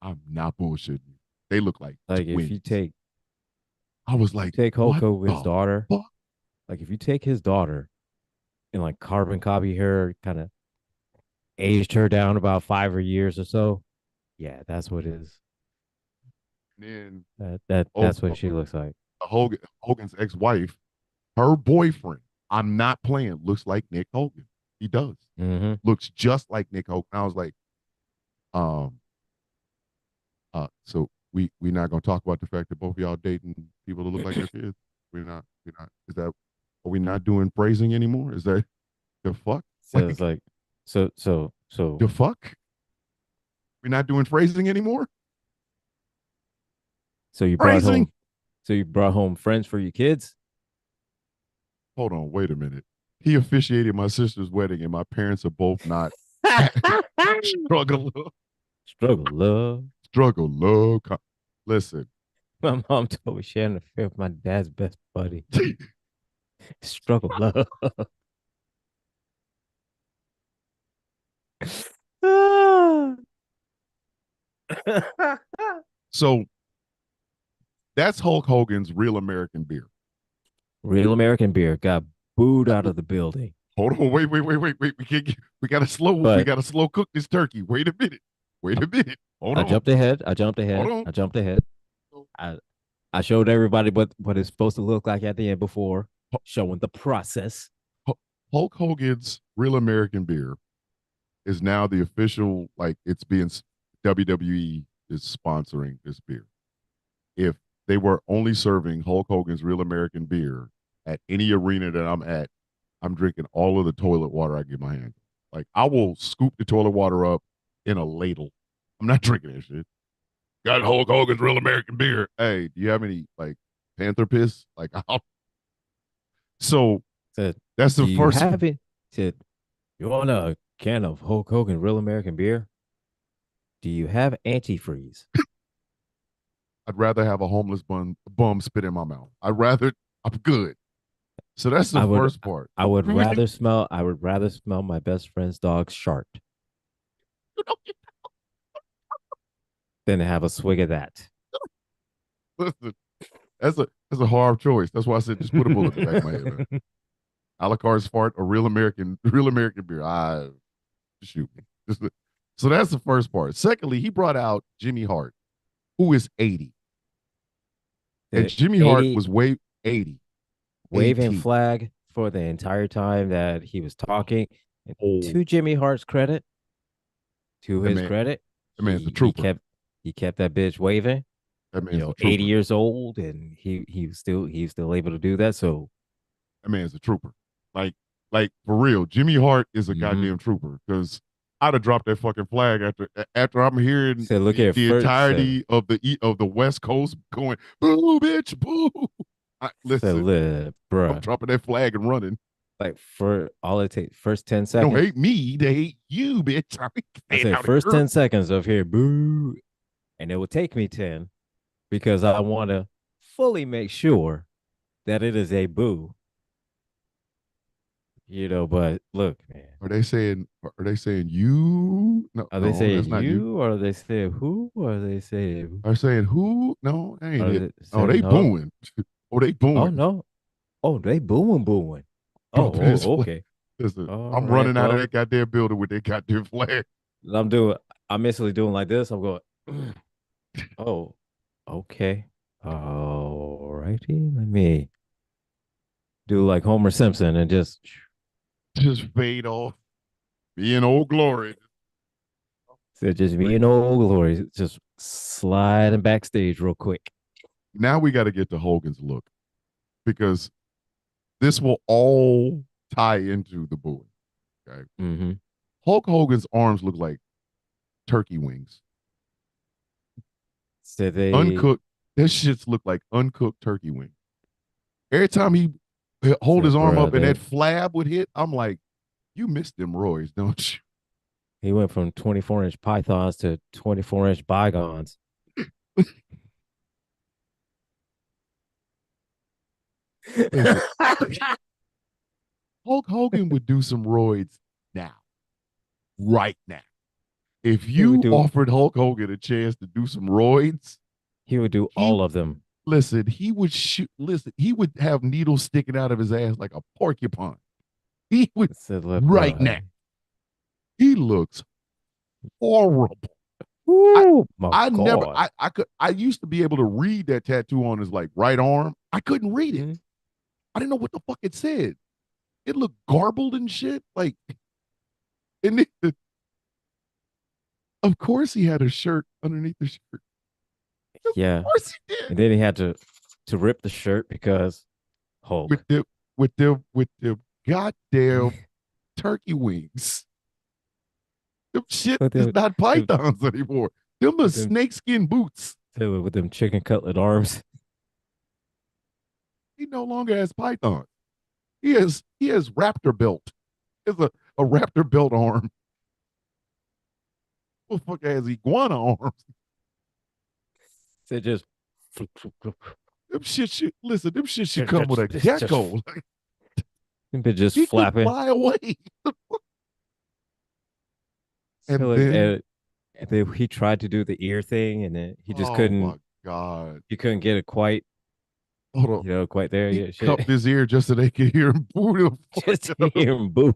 I'm not bullshitting you. They look like Like twins. if you take I was like, Hulk what Hogan's the daughter, fuck? like if you take his daughter and like carbon copy her, kind of aged her down about 5 years or so, yeah, that's what it is. And That's what she looks like. Hogan's ex-wife, her boyfriend, I'm not playing, looks like Nick Hogan. He does. Mm-hmm. Looks just like Nick Hogan. I was like, so we're not gonna talk about the fact that both of y'all dating people that look like their kids. We're not. Is that? Are we not doing phrasing anymore? Is that the fuck? So it's like, so The fuck? We're not doing phrasing anymore. so you Phrasing. brought home friends for your kids. Hold on, wait a minute. He officiated my sister's wedding, and my parents are both not struggle, Struggle love. struggle, love. Listen, My mom told me she had an affair with my dad's best buddy. Struggle love. so that's Hulk Hogan's Real American Beer. Real American beer got booed out of the building. Hold on, wait. We gotta slow cook this turkey. Wait a minute. Hold on. I jumped ahead. Hold on. I showed everybody what it's supposed to look like at the end before showing the process. Hulk Hogan's Real American Beer is now the official, like it's being WWE is sponsoring this beer. If they were only serving Hulk Hogan's Real American Beer at any arena that I'm at, I'm drinking all of the toilet water I get my hands on. Like I will scoop the toilet water up in a ladle. I'm not drinking that shit. Got Hulk Hogan's Real American Beer. Hey, do you have any like Panther piss? Like, so Said, that's the first. Have it? Said, you want a can of Hulk Hogan Real American beer? Do you have antifreeze? I'd rather have a homeless bum spit in my mouth. I'm good. So that's the first part. I would rather smell my best friend's dog's shart than to have a swig of that. Listen, that's a hard choice. That's why I said just put a bullet in the back of my head, man. Alacar's fart, a real American beer. Shoot me. So that's the first part. Secondly, he brought out Jimmy Hart, who is 80. And Jimmy Hart was 80. Waving flag for the entire time that he was talking. And to Jimmy Hart's credit, credit, the man's a trooper. He kept that bitch waving. That man's 80 years old, and he was still able to do that. So that man's a trooper. Like for real, Jimmy Hart is a goddamn trooper because I'd have dropped that fucking flag after I'm hearing the entirety of the West Coast going boo, bitch, boo. Listen, bro, I'm dropping that flag and running. Like for all it takes, first 10 seconds. Don't hate me, they hate you, bitch. I say first 10 seconds of here, boo, and it will take me 10 because I want to fully make sure that it is a boo. But look, man. Are they saying you? No. Are they saying you, or are they saying who? Or are they saying? Are saying who? No, ain't it. They no? booing. They booing. Oh no. Oh, they booing. Oh, okay. Listen, I'm running out of that goddamn building with that goddamn flag. I'm instantly doing like this. I'm going. Oh, okay. All righty. Let me do like Homer Simpson and just Just fade off. Be in old glory. so just me and old glory, just sliding backstage real quick. Now we got to get to Hogan's look because this will all tie into the booing. Okay. Mm-hmm. Hulk Hogan's arms look like turkey wings. So they Uncooked. This shits look like uncooked turkey wing. Every time he hold his arm up and that flab would hit, I'm like, you missed them roids, don't you? he went from 24-inch pythons to 24-inch bygones. Hulk Hogan would do some roids now, right now. If you offered Hulk Hogan a chance to do some roids, he would do all of them. Listen, he would shoot. Listen, he would have needles sticking out of his ass like a porcupine. He would right now. He looks horrible. Ooh, I used to be able to read that tattoo on his like right arm. I couldn't read it. Mm-hmm. I didn't know what the fuck it said. It looked garbled and shit. Like, and of course he had a shirt underneath the shirt. Of course he did. And then he had to rip the shirt because Hulk with the goddamn turkey wings. Them shit is not pythons anymore. Them are snakeskin boots. With them chicken cutlet arms. He no longer has python. He has raptor belt. He has a raptor belt arm. What the fuck has iguana arms? They just them shit should listen. Them shit should come with a gecko. They're just flapping. Fly away. And then he tried to do the ear thing, and then he just couldn't. Oh my god! He couldn't get it quite. Hold on. Quite there. He cupped his ear just so they could hear him boo. Just to hear him boo.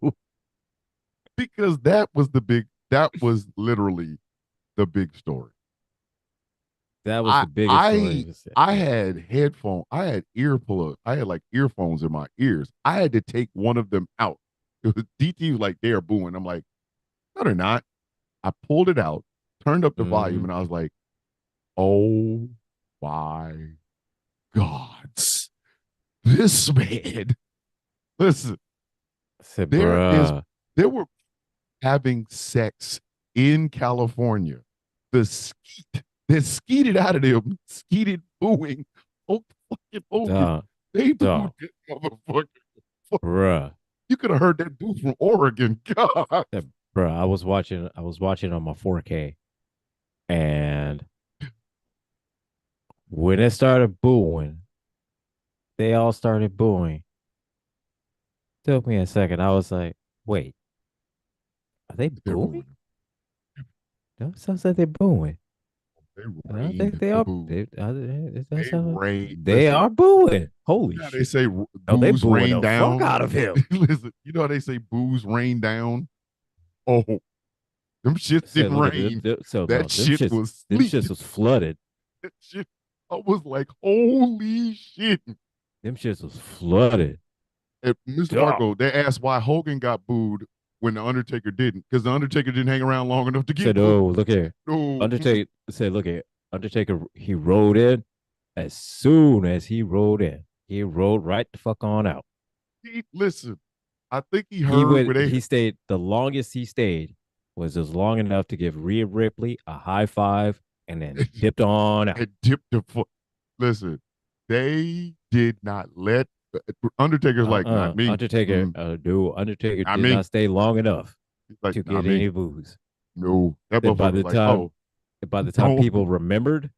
Because that was literally the big story. That was the biggest story. I had headphones. I had earplugs. I had like earphones in my ears. I had to take one of them out. It was DT was like, they're booing. I'm like, no, they're not. I pulled it out, turned up the volume, and I was like, oh my gods. This man. Listen. There were having sex in California. The skeeted out of them, skeeted booing. Oh, fucking Hogan. They booed that motherfucker. Bruh. You could have heard that boo from Oregon. God. Bruh, I was watching on my 4K. And when it started booing, they all started booing. Took me a second. I was like, wait. Are they booing? No, it sounds like they're booing. I think they are. They are booing. Holy shit! They say booze rain down. Fuck out of him. Listen, you know how they say booze rain down. Oh, them shits didn't rain. That shit was flooded. That shit, I was like, holy shit. Them shits was flooded. And Mr. Marco, they asked why Hogan got booed when the Undertaker didn't, because the Undertaker didn't hang around long enough to get. Oh, look here. No. Undertaker said, "Look here, Undertaker. He rode in. As soon as he rode in, he rode right the fuck on out. Listen, I think he heard. He stayed. The longest he stayed was just long enough to give Rhea Ripley a high five and then dipped on out. And dipped the foot. Listen, they did not let. Undertaker's like, not me. Undertaker, Undertaker did not stay long enough to get any booze. No, that by the like, time, by the time people remembered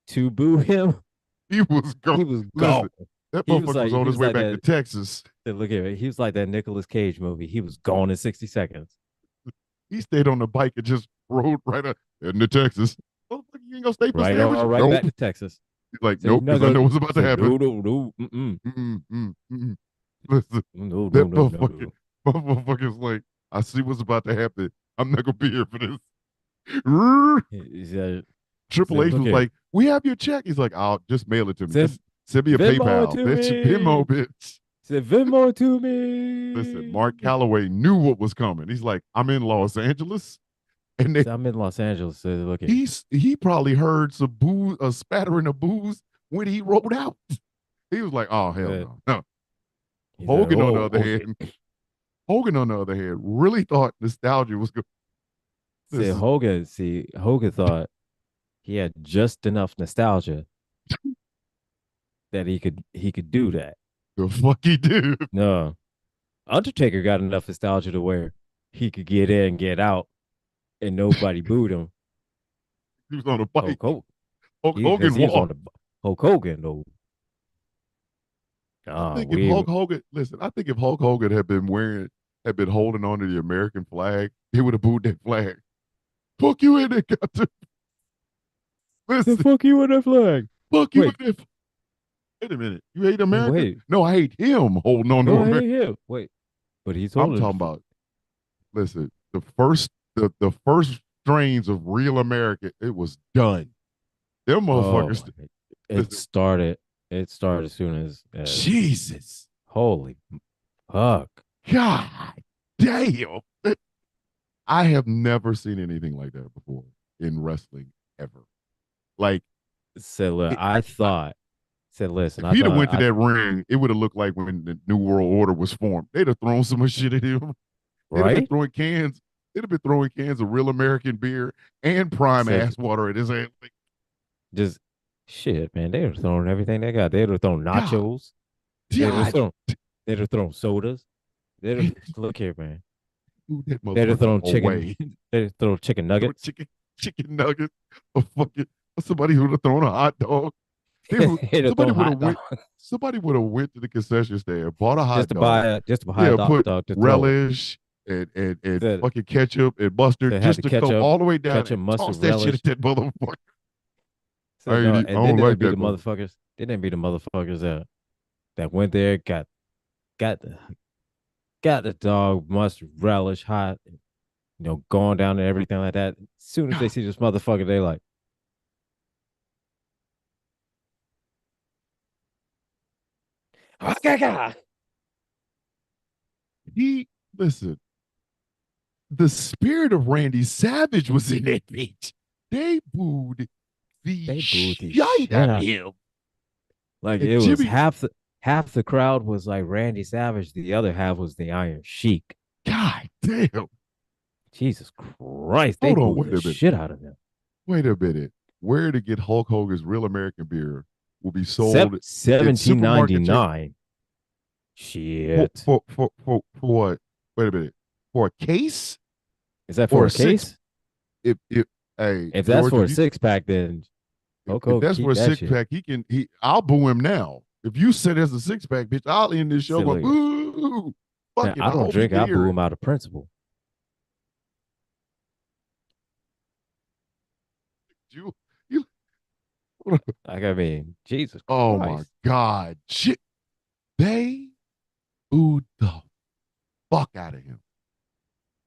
to boo him, he was gone. He was gone. That motherfucker was on his way back to Texas. Look at it. He was like that Nicolas Cage movie. He was gone in 60 seconds. He stayed on the bike and just rode right up into Texas. Oh, you ain't gonna stay for right back to Texas. He's like, nope, because I know what's about to happen. No. Listen, that motherfucker's like, I see what's about to happen. I'm not gonna be here for this. Triple H was like, we have your check. He's like, I'll just mail it to me. Send me a Venmo PayPal, to bitch. me. Venmo, bitch. Said Venmo to me. Listen, Mark Calloway knew what was coming. He's like, I'm in Los Angeles. And So I'm in Los Angeles. So look at he probably heard some booze, a spattering of booze when he rolled out. He was like, oh, hell no. No. Hogan, on the other hand, Hogan, on the other hand, really thought nostalgia was good. Hogan thought he had just enough nostalgia that he could do that. The fuck he did. No, Undertaker got enough nostalgia to where he could get in and get out, and nobody booed him. He was on a bike. Hulk Hogan he was on walked. the Hulk Hogan though. I think if Hulk Hogan, listen, I think if Hulk Hogan had been holding on to the American flag, he would have booed that flag. Fuck you in there, Captain. Listen, fuck you with that flag. Fuck you in there. Wait a minute. You hate America? Wait. No, I hate him holding on to America. I hate him. Wait. But he's I'm talking about, listen, the first strains of real America, it was done. Them motherfuckers. It started as soon as Jesus. Holy fuck. God damn. I have never seen anything like that before in wrestling ever. Like, said, look, listen. If he'd have went to that ring, it would have looked like when the New World Order was formed. They'd have thrown so much shit at him. They'd have been throwing cans. They'd have been throwing cans of real American beer and prime ass water at his ass. Like, just shit, man. They were throwing everything they got. They'd have thrown nachos. They'd have thrown sodas. Look here, man. They'd have thrown chicken. They'd have thrown chicken nuggets. Chicken nuggets. Somebody who would have thrown a hot dog. Somebody would have went to the concession stand, bought a hot dog, just to buy a hot dog, to relish and fucking ketchup and mustard, just to go all the way down. Ketchup, mustard, toss that shit at that motherfucker. And then like be the motherfuckers. They didn't be the motherfuckers that went there, got the dog, mustard, relish, hot, going down and everything like that. As soon as they see this motherfucker, they like. Listen, the spirit of Randy Savage was in that bitch. They booed the shit out of him. Like, and it was half the crowd was like Randy Savage, the other half was the Iron Sheik. God damn. Jesus Christ. They booed the shit out of him. Wait a minute. Where to get Hulk Hogan's Real American beer will be sold $17.99. Shit. For what? Wait a minute. For a case? Is that for a case? If that's for a 6-pack, then if that's for a 6-pack, I'll boo him now. If you said that's a 6-pack, bitch, I'll end this show. Boo! I don't drink. I boo him out of principle. I mean, Jesus Christ. Oh my God. Shit. They booed the fuck out of him.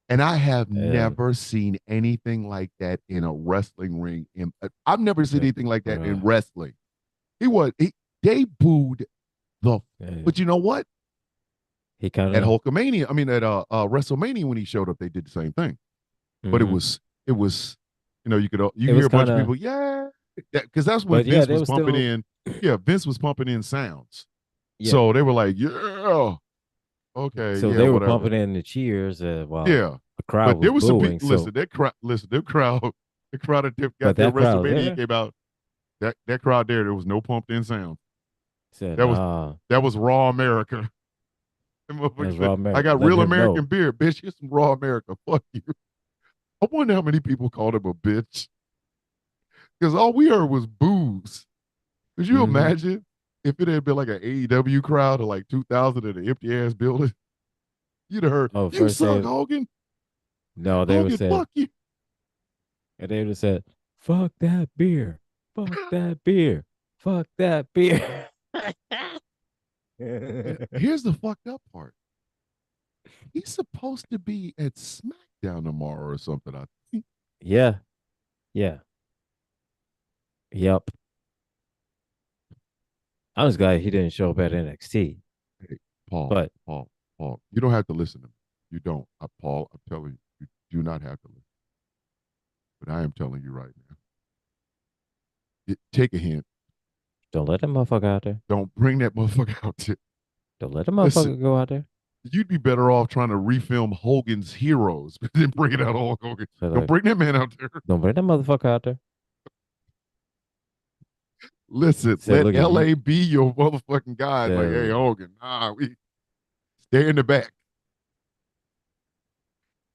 And I have never seen anything like that in a wrestling ring. I've never seen anything like that in wrestling. They booed the. But you know what? He kind of at Hulkamania. I mean, at WrestleMania when he showed up, they did the same thing. But it was, you could hear a bunch of people, because that's when Vince was pumping in. Yeah, Vince was pumping in sounds. Yeah. So they were like, yeah. Okay. So they were pumping in the cheers while the crowd but there was booing, some people, the crowd that got that WrestleMania came out, that crowd there was no pumped in sound. That was raw America. I got real American beer, bitch. Here's some raw America. Fuck you. I wonder how many people called him a bitch. Because all we heard was boos. Could you imagine if it had been like an AEW crowd of like 2,000 in an empty ass building? You'd have heard, you suck, Hogan. No, they would say, fuck you. And they would have said, fuck that beer. Fuck that beer. Fuck that beer. Here's the fucked up part. He's supposed to be at SmackDown tomorrow or something, I think. Yeah. Yeah. Yep. I was glad he didn't show up at NXT. Hey, Paul, But Paul, Paul, you don't have to listen to me. You don't. Paul, I'm telling you, you do not have to listen. But I am telling you right now. Take a hint. don't let that motherfucker out there. Don't bring that motherfucker out there. Don't let the Listen, motherfucker go out there. you'd be better off trying to refilm Hogan's Heroes than bringing out Hulk Hogan. So Don't bring that man out there. don't bring that motherfucker out there. Listen, Say, let look at LA you. be your motherfucking guy. Like, hey, Hogan, we stay in the back.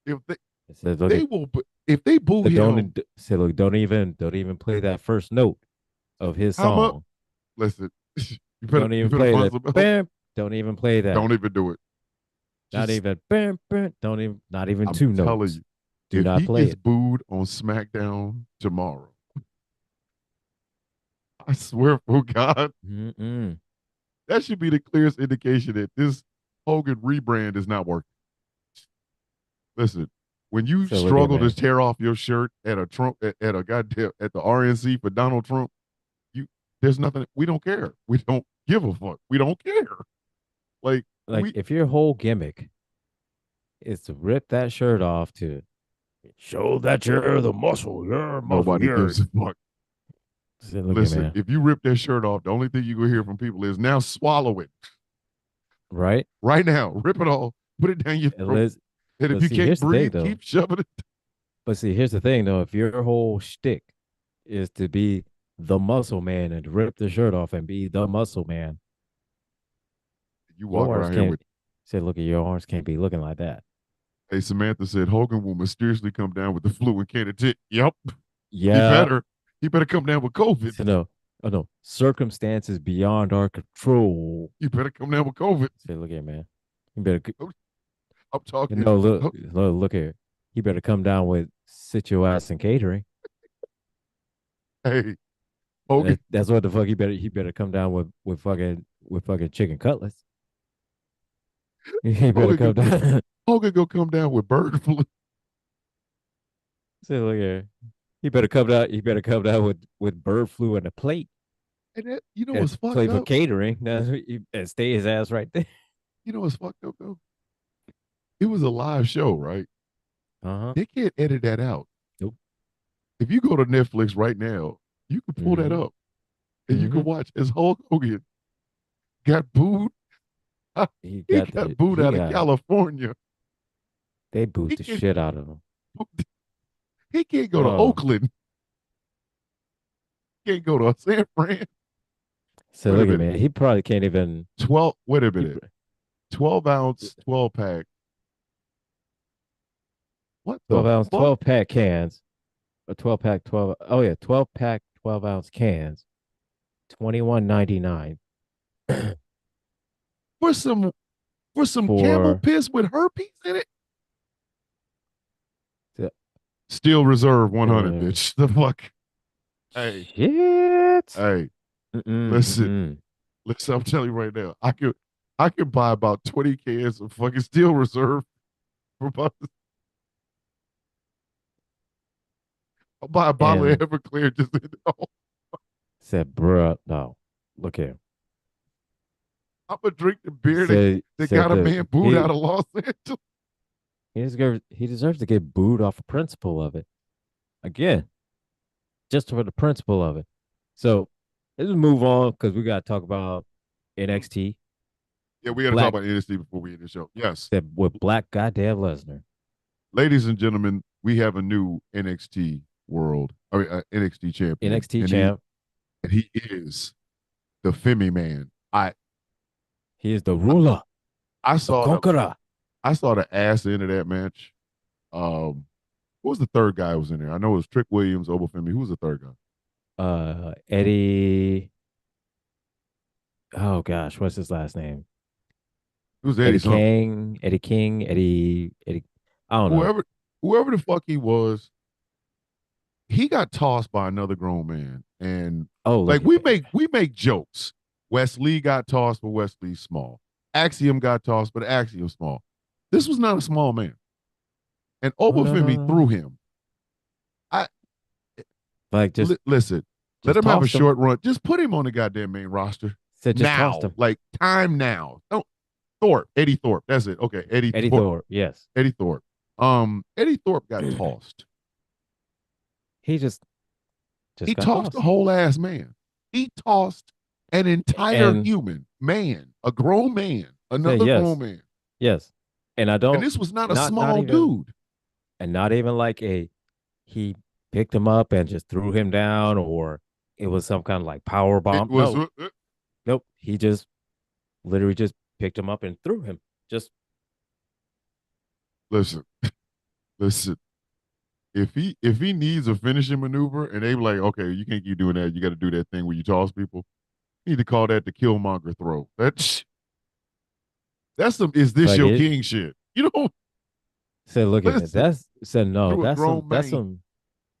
If they, Said, look they at, will, if they boo him, say, look, don't even play that first note of his I'm up. song. Listen, you Don't even play that. Bam. Don't even play that. Don't even do it. Not even. Bam, bam. Don't even. Not even I'm two telling notes. you, Do if not he play gets it. booed on SmackDown tomorrow, I swear for God, Mm-mm. that should be the clearest indication that this Hogan rebrand is not working. Listen, when you So look at struggle to man. tear off your shirt at a Trump at a goddamn at the RNC for Donald Trump, you there's nothing. We don't care. We don't give a fuck. We don't care. Like Like we if your whole gimmick is to rip that shirt off to show that you're the muscle, you're muscle, nobody you're. gives a fuck. So look at Listen, man. if you rip that shirt off, the only thing you gonna hear from people is now swallow it Right. right now. Rip it off. Put it down your And throat. let's. And if But you see, can't here's the thing breathe, though. keep shoving it. But see, here's the thing though. If your whole shtick is to be the muscle man and rip the shirt off and be the muscle man, You your walk arms around here can't with. say, look at your arms can't be looking like that. Hey, Samantha said Hogan will mysteriously come down with the flu and can't attend. Yep, he Yeah. better. He better come down with COVID. So no, oh no, circumstances beyond our control. You better come down with COVID. Say, look here, man. You better I'm talking. no look here. You better come down with sit your ass in catering. Hey, Hogan. That's what the fuck he better come down with fucking chicken cutlets. He better come down. Hogan go come down with bird flu. Say, look here. He better come down. He better come down with bird flu and a plate And that, you know and what's fucked play for up? catering. And stay his ass right there. You know what's fucked up though? It was a live show, right? Uh-huh. They can't edit that out. Nope. If you go to Netflix right now, you can pull that up and you can watch as Hulk Hogan got booed. He He got got booed out of California. they booed the shit out of him. He can't go to Oakland. Can't go to San Fran. So look at man, he probably can't even 12. Wait a minute. 12 ounce, 12 pack. What 12 the ounce, fuck? 12 pack cans. A 12 pack, 12. Oh yeah, 12 pack, 12 ounce cans. $21.99 For some camel piss with herpes in it. Still reserve 100, bitch. The fuck. Hey. Shit. Hey. Listen. Listen, I'm telling you right now. I could buy about 20 cans of fucking Steel Reserve for about. I'll buy a bottle of Everclear just to know. Said, bruh, no. Look here. I'm gonna drink the beer that got a man booed out of Los Angeles. He deserves to get booed off the principle of it. Again, just for the principle of it. So let's move on because we got to talk about NXT. Yeah, we got to talk about NXT before we end the show. Yes. With Black goddamn Lesnar. Ladies and gentlemen, we have a new NXT NXT champion. NXT champ. And he is the Femi Man. He is the ruler. I saw the conqueror. I saw the ass end of that match. Who was the third guy who was in there? I know it was Trick Williams, Obafemi. Who was the third guy? Eddie. Oh gosh, what's his last name? It was Eddie King. Eddie. I don't know. Whoever the fuck he was, he got tossed by another grown man. And we make jokes. Wesley got tossed, but Wesley's small. Axiom got tossed, but Axiom's small. This was not a small man. And Obafemi threw him. Listen, let him have a short run. Just put him on the goddamn main roster. So just tossed now, him. like time now. Oh, Eddie Thorpe. That's it. Okay, Eddie Thorpe. Yes. Eddie Thorpe. Eddie Thorpe got tossed. He just He got tossed a tossed. whole ass man. He tossed an entire And human man, a grown man, say another grown yes. man. Yes. And I And don't this was not a not small even dude. and not even like he picked him up and just threw him down, or it was some kind of like power It bomb. was No, nope. He just literally just picked him up and threw him. Just listen, listen. If he needs a finishing maneuver and they like, okay, you can't keep doing that. You got to do that thing where you toss people. You need to call that the Killmonger throw. That's some is this like your it king shit. You know, said, look at it. listen, Said no, through a grown man.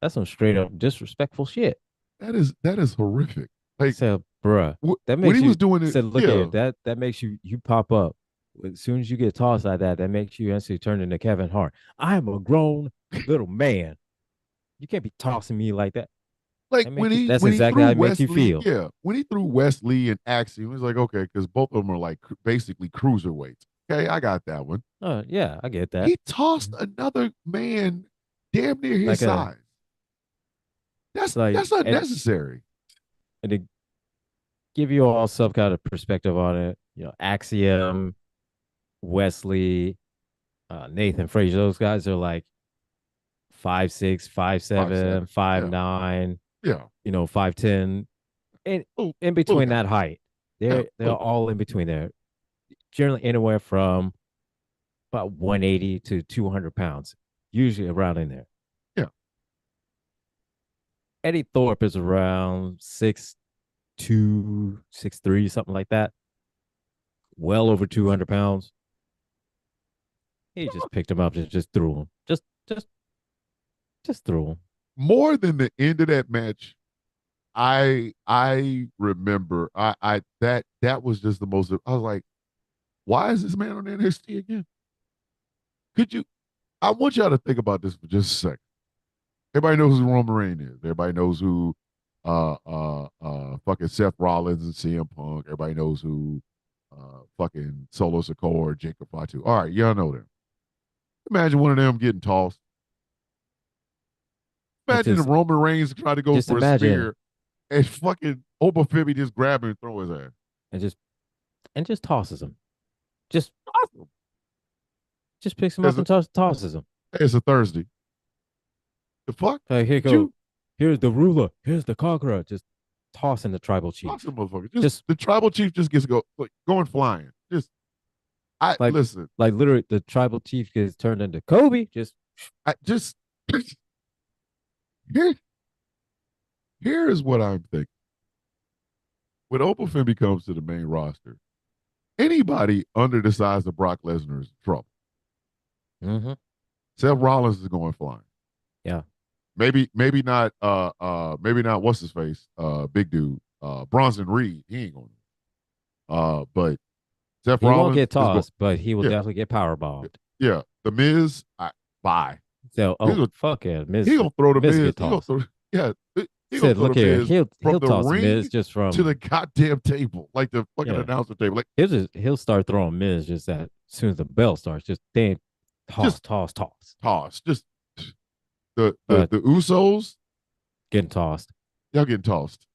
that's some straight up disrespectful shit. That is horrific. Like Said, bruh, that when makes he you was doing it, said, look at yeah. it. That makes you pop up. As soon as you get tossed like that makes you instantly turn into Kevin Hart. I am a grown little man. You can't be tossing me like that. Like when he That's exactly threw how it makes you Wesley, feel. yeah, when he threw Wesley and Axiom, it was like, okay, because both of them are like basically cruiserweights. Okay, I got that one. Yeah, I get that. He tossed another man damn near his Like size. That's like unnecessary. and to give you all some kind of perspective on it, Axiom, Wesley, Nathan Frazier, those guys are like 5'6", 5'7", 5'7". five Yeah. nine, Yeah. 5'10", in Oh, in between that guys. height. Yeah, They're all in between there. Generally anywhere from about 180 to 200 pounds, usually around in there. yeah. Eddie Thorpe is around 6'2", 6'3", something like that. Well over 200 pounds. He just picked him up and just threw him. Just threw him. More than the end of that match, I remember that was just the most. I was like, why is this man on NXT again? Could you? I want y'all to think about this for just a second. Everybody knows who Roman Reigns is. Everybody knows who fucking Seth Rollins and CM Punk. Everybody knows who fucking Solo Sikoa, Jacob Fatu. All right, y'all know them. Imagine one of them getting tossed. Imagine if Roman Reigns tried to go for a spear and fucking Obafemi just grab him and throw his ass. And just tosses him. Just awesome. Just picks him up and tosses him. It's a Thursday. The fuck? Here's the ruler. Here's the conqueror. Just tossing the tribal chief. Awesome motherfucker. Just the tribal chief just gets going flying. Listen. Like literally the tribal chief gets turned into Kobe. Here is what I'm thinking. When Obafemi comes to the main roster, anybody under the size of Brock Lesnar is in trouble. Mm-hmm. Seth Rollins is going flying. Yeah. Maybe not what's his face? Big dude. Bronson Reed. He ain't going. But Seth Rollins won't get tossed, but he will definitely get power bombed. Yeah. The Miz, bye. So fuck it. Miz. He gonna throw the Miz. Get tossed. He gonna throw look the here, Miz he'll from the toss ring Miz just from to the goddamn table, like the fucking announcer table. Like he'll start throwing Miz just as soon as the bell starts. Just then, toss. Just the Usos getting tossed. Y'all getting tossed.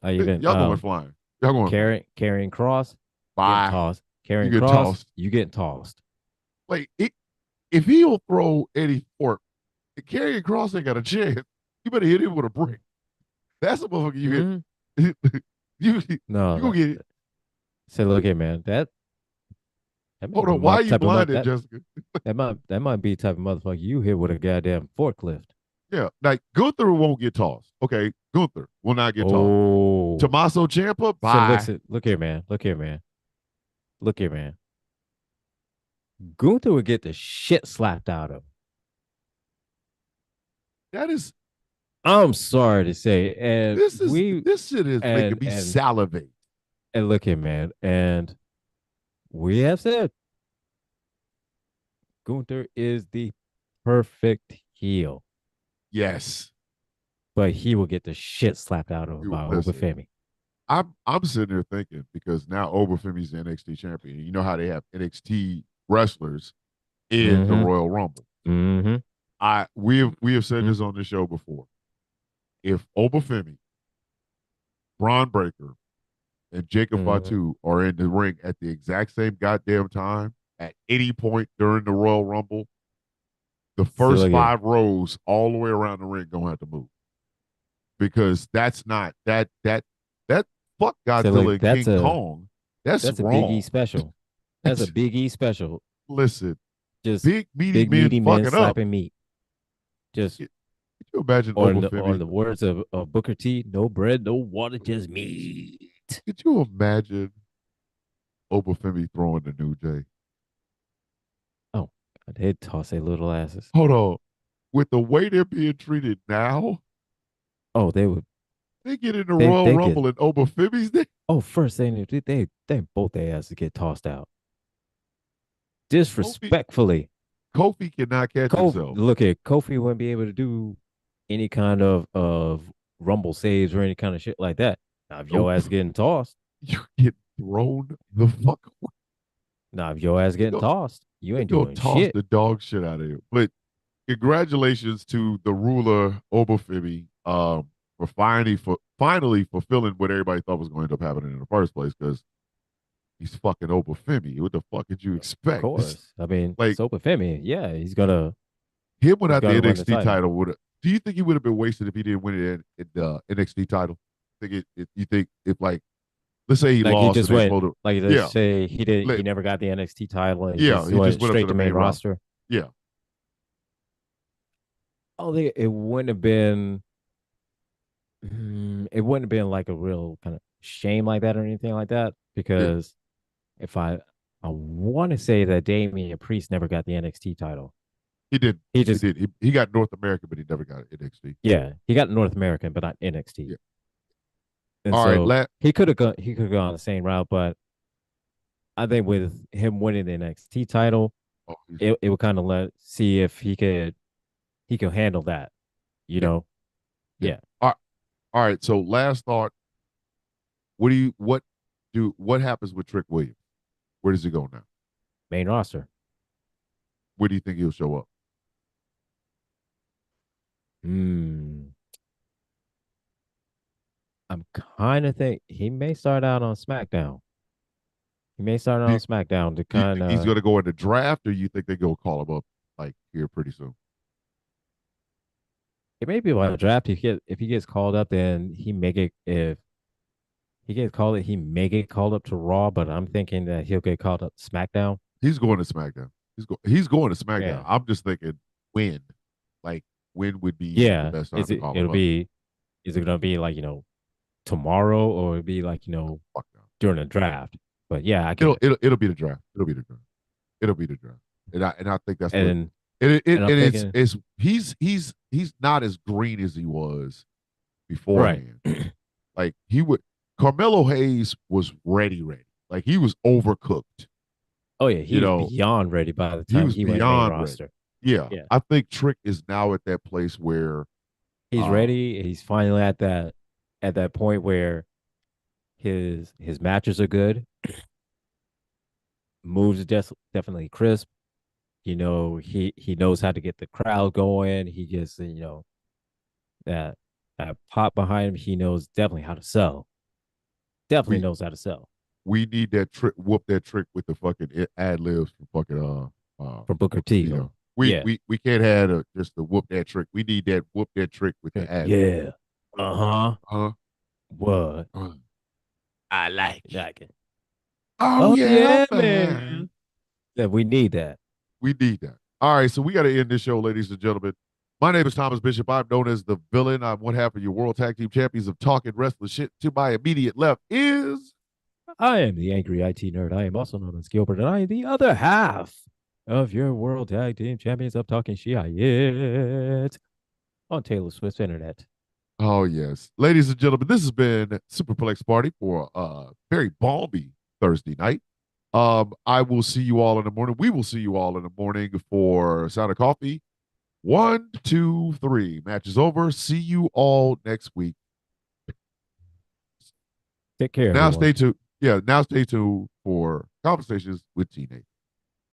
Y'all going flying. Y'all going carrying cross. Bye. Tossed. Carrying cross. Tossed. You getting tossed. Like if he'll throw Eddie Thorpe, carrying cross ain't got a chance. You better hit him with a brick. That's the motherfucker you hit. You gonna get it. Say, look here, man. Hold on, why are you blinded, Jessica? that might be the type of motherfucker you hit with a goddamn forklift. Yeah, like Gunther won't get tossed. Okay, Gunther will not get tossed. Tommaso Ciampa, bye. So look here, man. Gunther would get the shit slapped out of him. That is. I'm sorry to say, and this shit is making me salivate. And look here, man, and we have said Gunther is the perfect heel. Yes, but he will get the shit slapped out of him by Obafemi. I'm sitting there thinking because now Obafemi's the NXT champion. You know how they have NXT wrestlers in the Mm-hmm. Royal Rumble. Mm-hmm. We have said Mm-hmm. this on the show before. If Obafemi, Braun Breaker, and Jacob Mm-hmm. Fatu are in the ring at the exact same goddamn time at any point during the Royal Rumble, the See, first look at 5 rows all the way around the ring gonna have to move because that's not that fuck so Godzilla look, and King Kong. That's that's a Big E wrong. special. That's a That's Big E special. listen, Just big meaty big men meaty men fucking up. slapping meat. Just Could you imagine or in Obafemi? the words of Booker T, no bread, no water, just meat. Could you imagine Obafemi throwing the New Jay? Oh, they'd toss their little asses. Hold on. With the way they're being treated now, Oh, they would they get in the Royal they get Rumble and Obafemi's there. oh first they both their asses get tossed out. Kofi, Disrespectfully. Kofi cannot catch himself. Look at Kofi wouldn't be able to do any kind of rumble saves or any kind of shit like that. Now if your Nope. ass getting tossed, You get thrown the fuck away. now if your ass They getting go, tossed, you they ain't go doing toss shit. the dog shit out of you. But congratulations to the ruler Obafemi for finally fulfilling what everybody thought was going to end up happening in the first place because he's fucking Obafemi. What the fuck did you Of expect? course. I mean, Like Sopa Femi, yeah, him without the gonna win the NXT title. title would have. Do you think he would have been wasted if he didn't win it in the NXT title? You think if like let's say he Like he lost and just they went, supposed to like yeah let's say he let, never got the NXT title and he yeah just he just went went up to straight the to main main roster. roster. Yeah, Oh, it wouldn't have been it wouldn't have been like a real kind of shame like that or anything like that yeah, because if I want to say that Damian Priest never got the NXT title. he did. He He just did. He got North America, but he never got NXT. yeah, he got North American but not NXT. Yeah. And All right. so he could have gone the same route, but I think with him winning the NXT title, Oh, it would kind of let see if he could handle that, you yeah. know. Yeah. Yeah, All right. So last thought. What happens with Trick Williams? Where does he go now? main roster. Where do you think he'll show up? Hmm. I'm kind of think he may start out on SmackDown. He may start Do out you, on SmackDown to do you kind think he's of going to go in the draft, or you think they go call him up like here pretty soon? it may be like a draft. If he gets called up, then he may get if he gets called he may get called up to Raw, but I'm thinking that he'll get called up to SmackDown. He's going to SmackDown. He's going to SmackDown. Yeah. I'm just thinking when, like when would be the Yeah. best time Is to it call it'll him up? be is it gonna be like, tomorrow or it'll be like, Fuck no. during the draft? But yeah, I get It'll it. it'll it'll be the draft. It'll be the draft. It'll be the draft. And I think that's what And it and I'm and thinking, it's he's not as green as he was right. beforehand. Like he would Carmelo Hayes was ready. Like he was overcooked. Oh yeah, he You was know, beyond ready by the he time was he went main beyond ready. roster. Yeah. Yeah. I think Trick is now at that place where He's uh ready. He's finally at that point where his matches are good. Moves are definitely crisp. He knows how to get the crowd going. He gets that that pop behind him. He knows definitely how to sell. Definitely we knows how to sell we need that trick whoop that trick with the fucking ad libs from fucking from Booker Booker T. T though. We Yeah. we we can't have just the whoop that trick. We need that whoop that trick with the ad libs. Yeah. Uh-huh. Huh? What? Uh, I like it. Like it. oh Oh yeah, yeah, man. man. Yeah, we need that. We need that. All right, so we got to end this show, ladies and gentlemen. My name is Thomas Bishop. I'm known as the villain. I'm one half of your World Tag Team Champions of Talking Wrestling Shit. To my immediate left is I am the angry IT nerd. I am also known as Gilbert, and I am the other half of your World Tag Team Champions of Talking Shit on Taylor Swift's internet. oh yes, ladies and gentlemen. This has been Superplex Party for a very balmy Thursday night. I will see you all in the morning. We will see you all in the morning for Sound of Coffee. 1, 2, 3. Match is over. See you all next week. Take care. Now everyone. stay tuned. Yeah, now stay tuned for conversations with teenagers.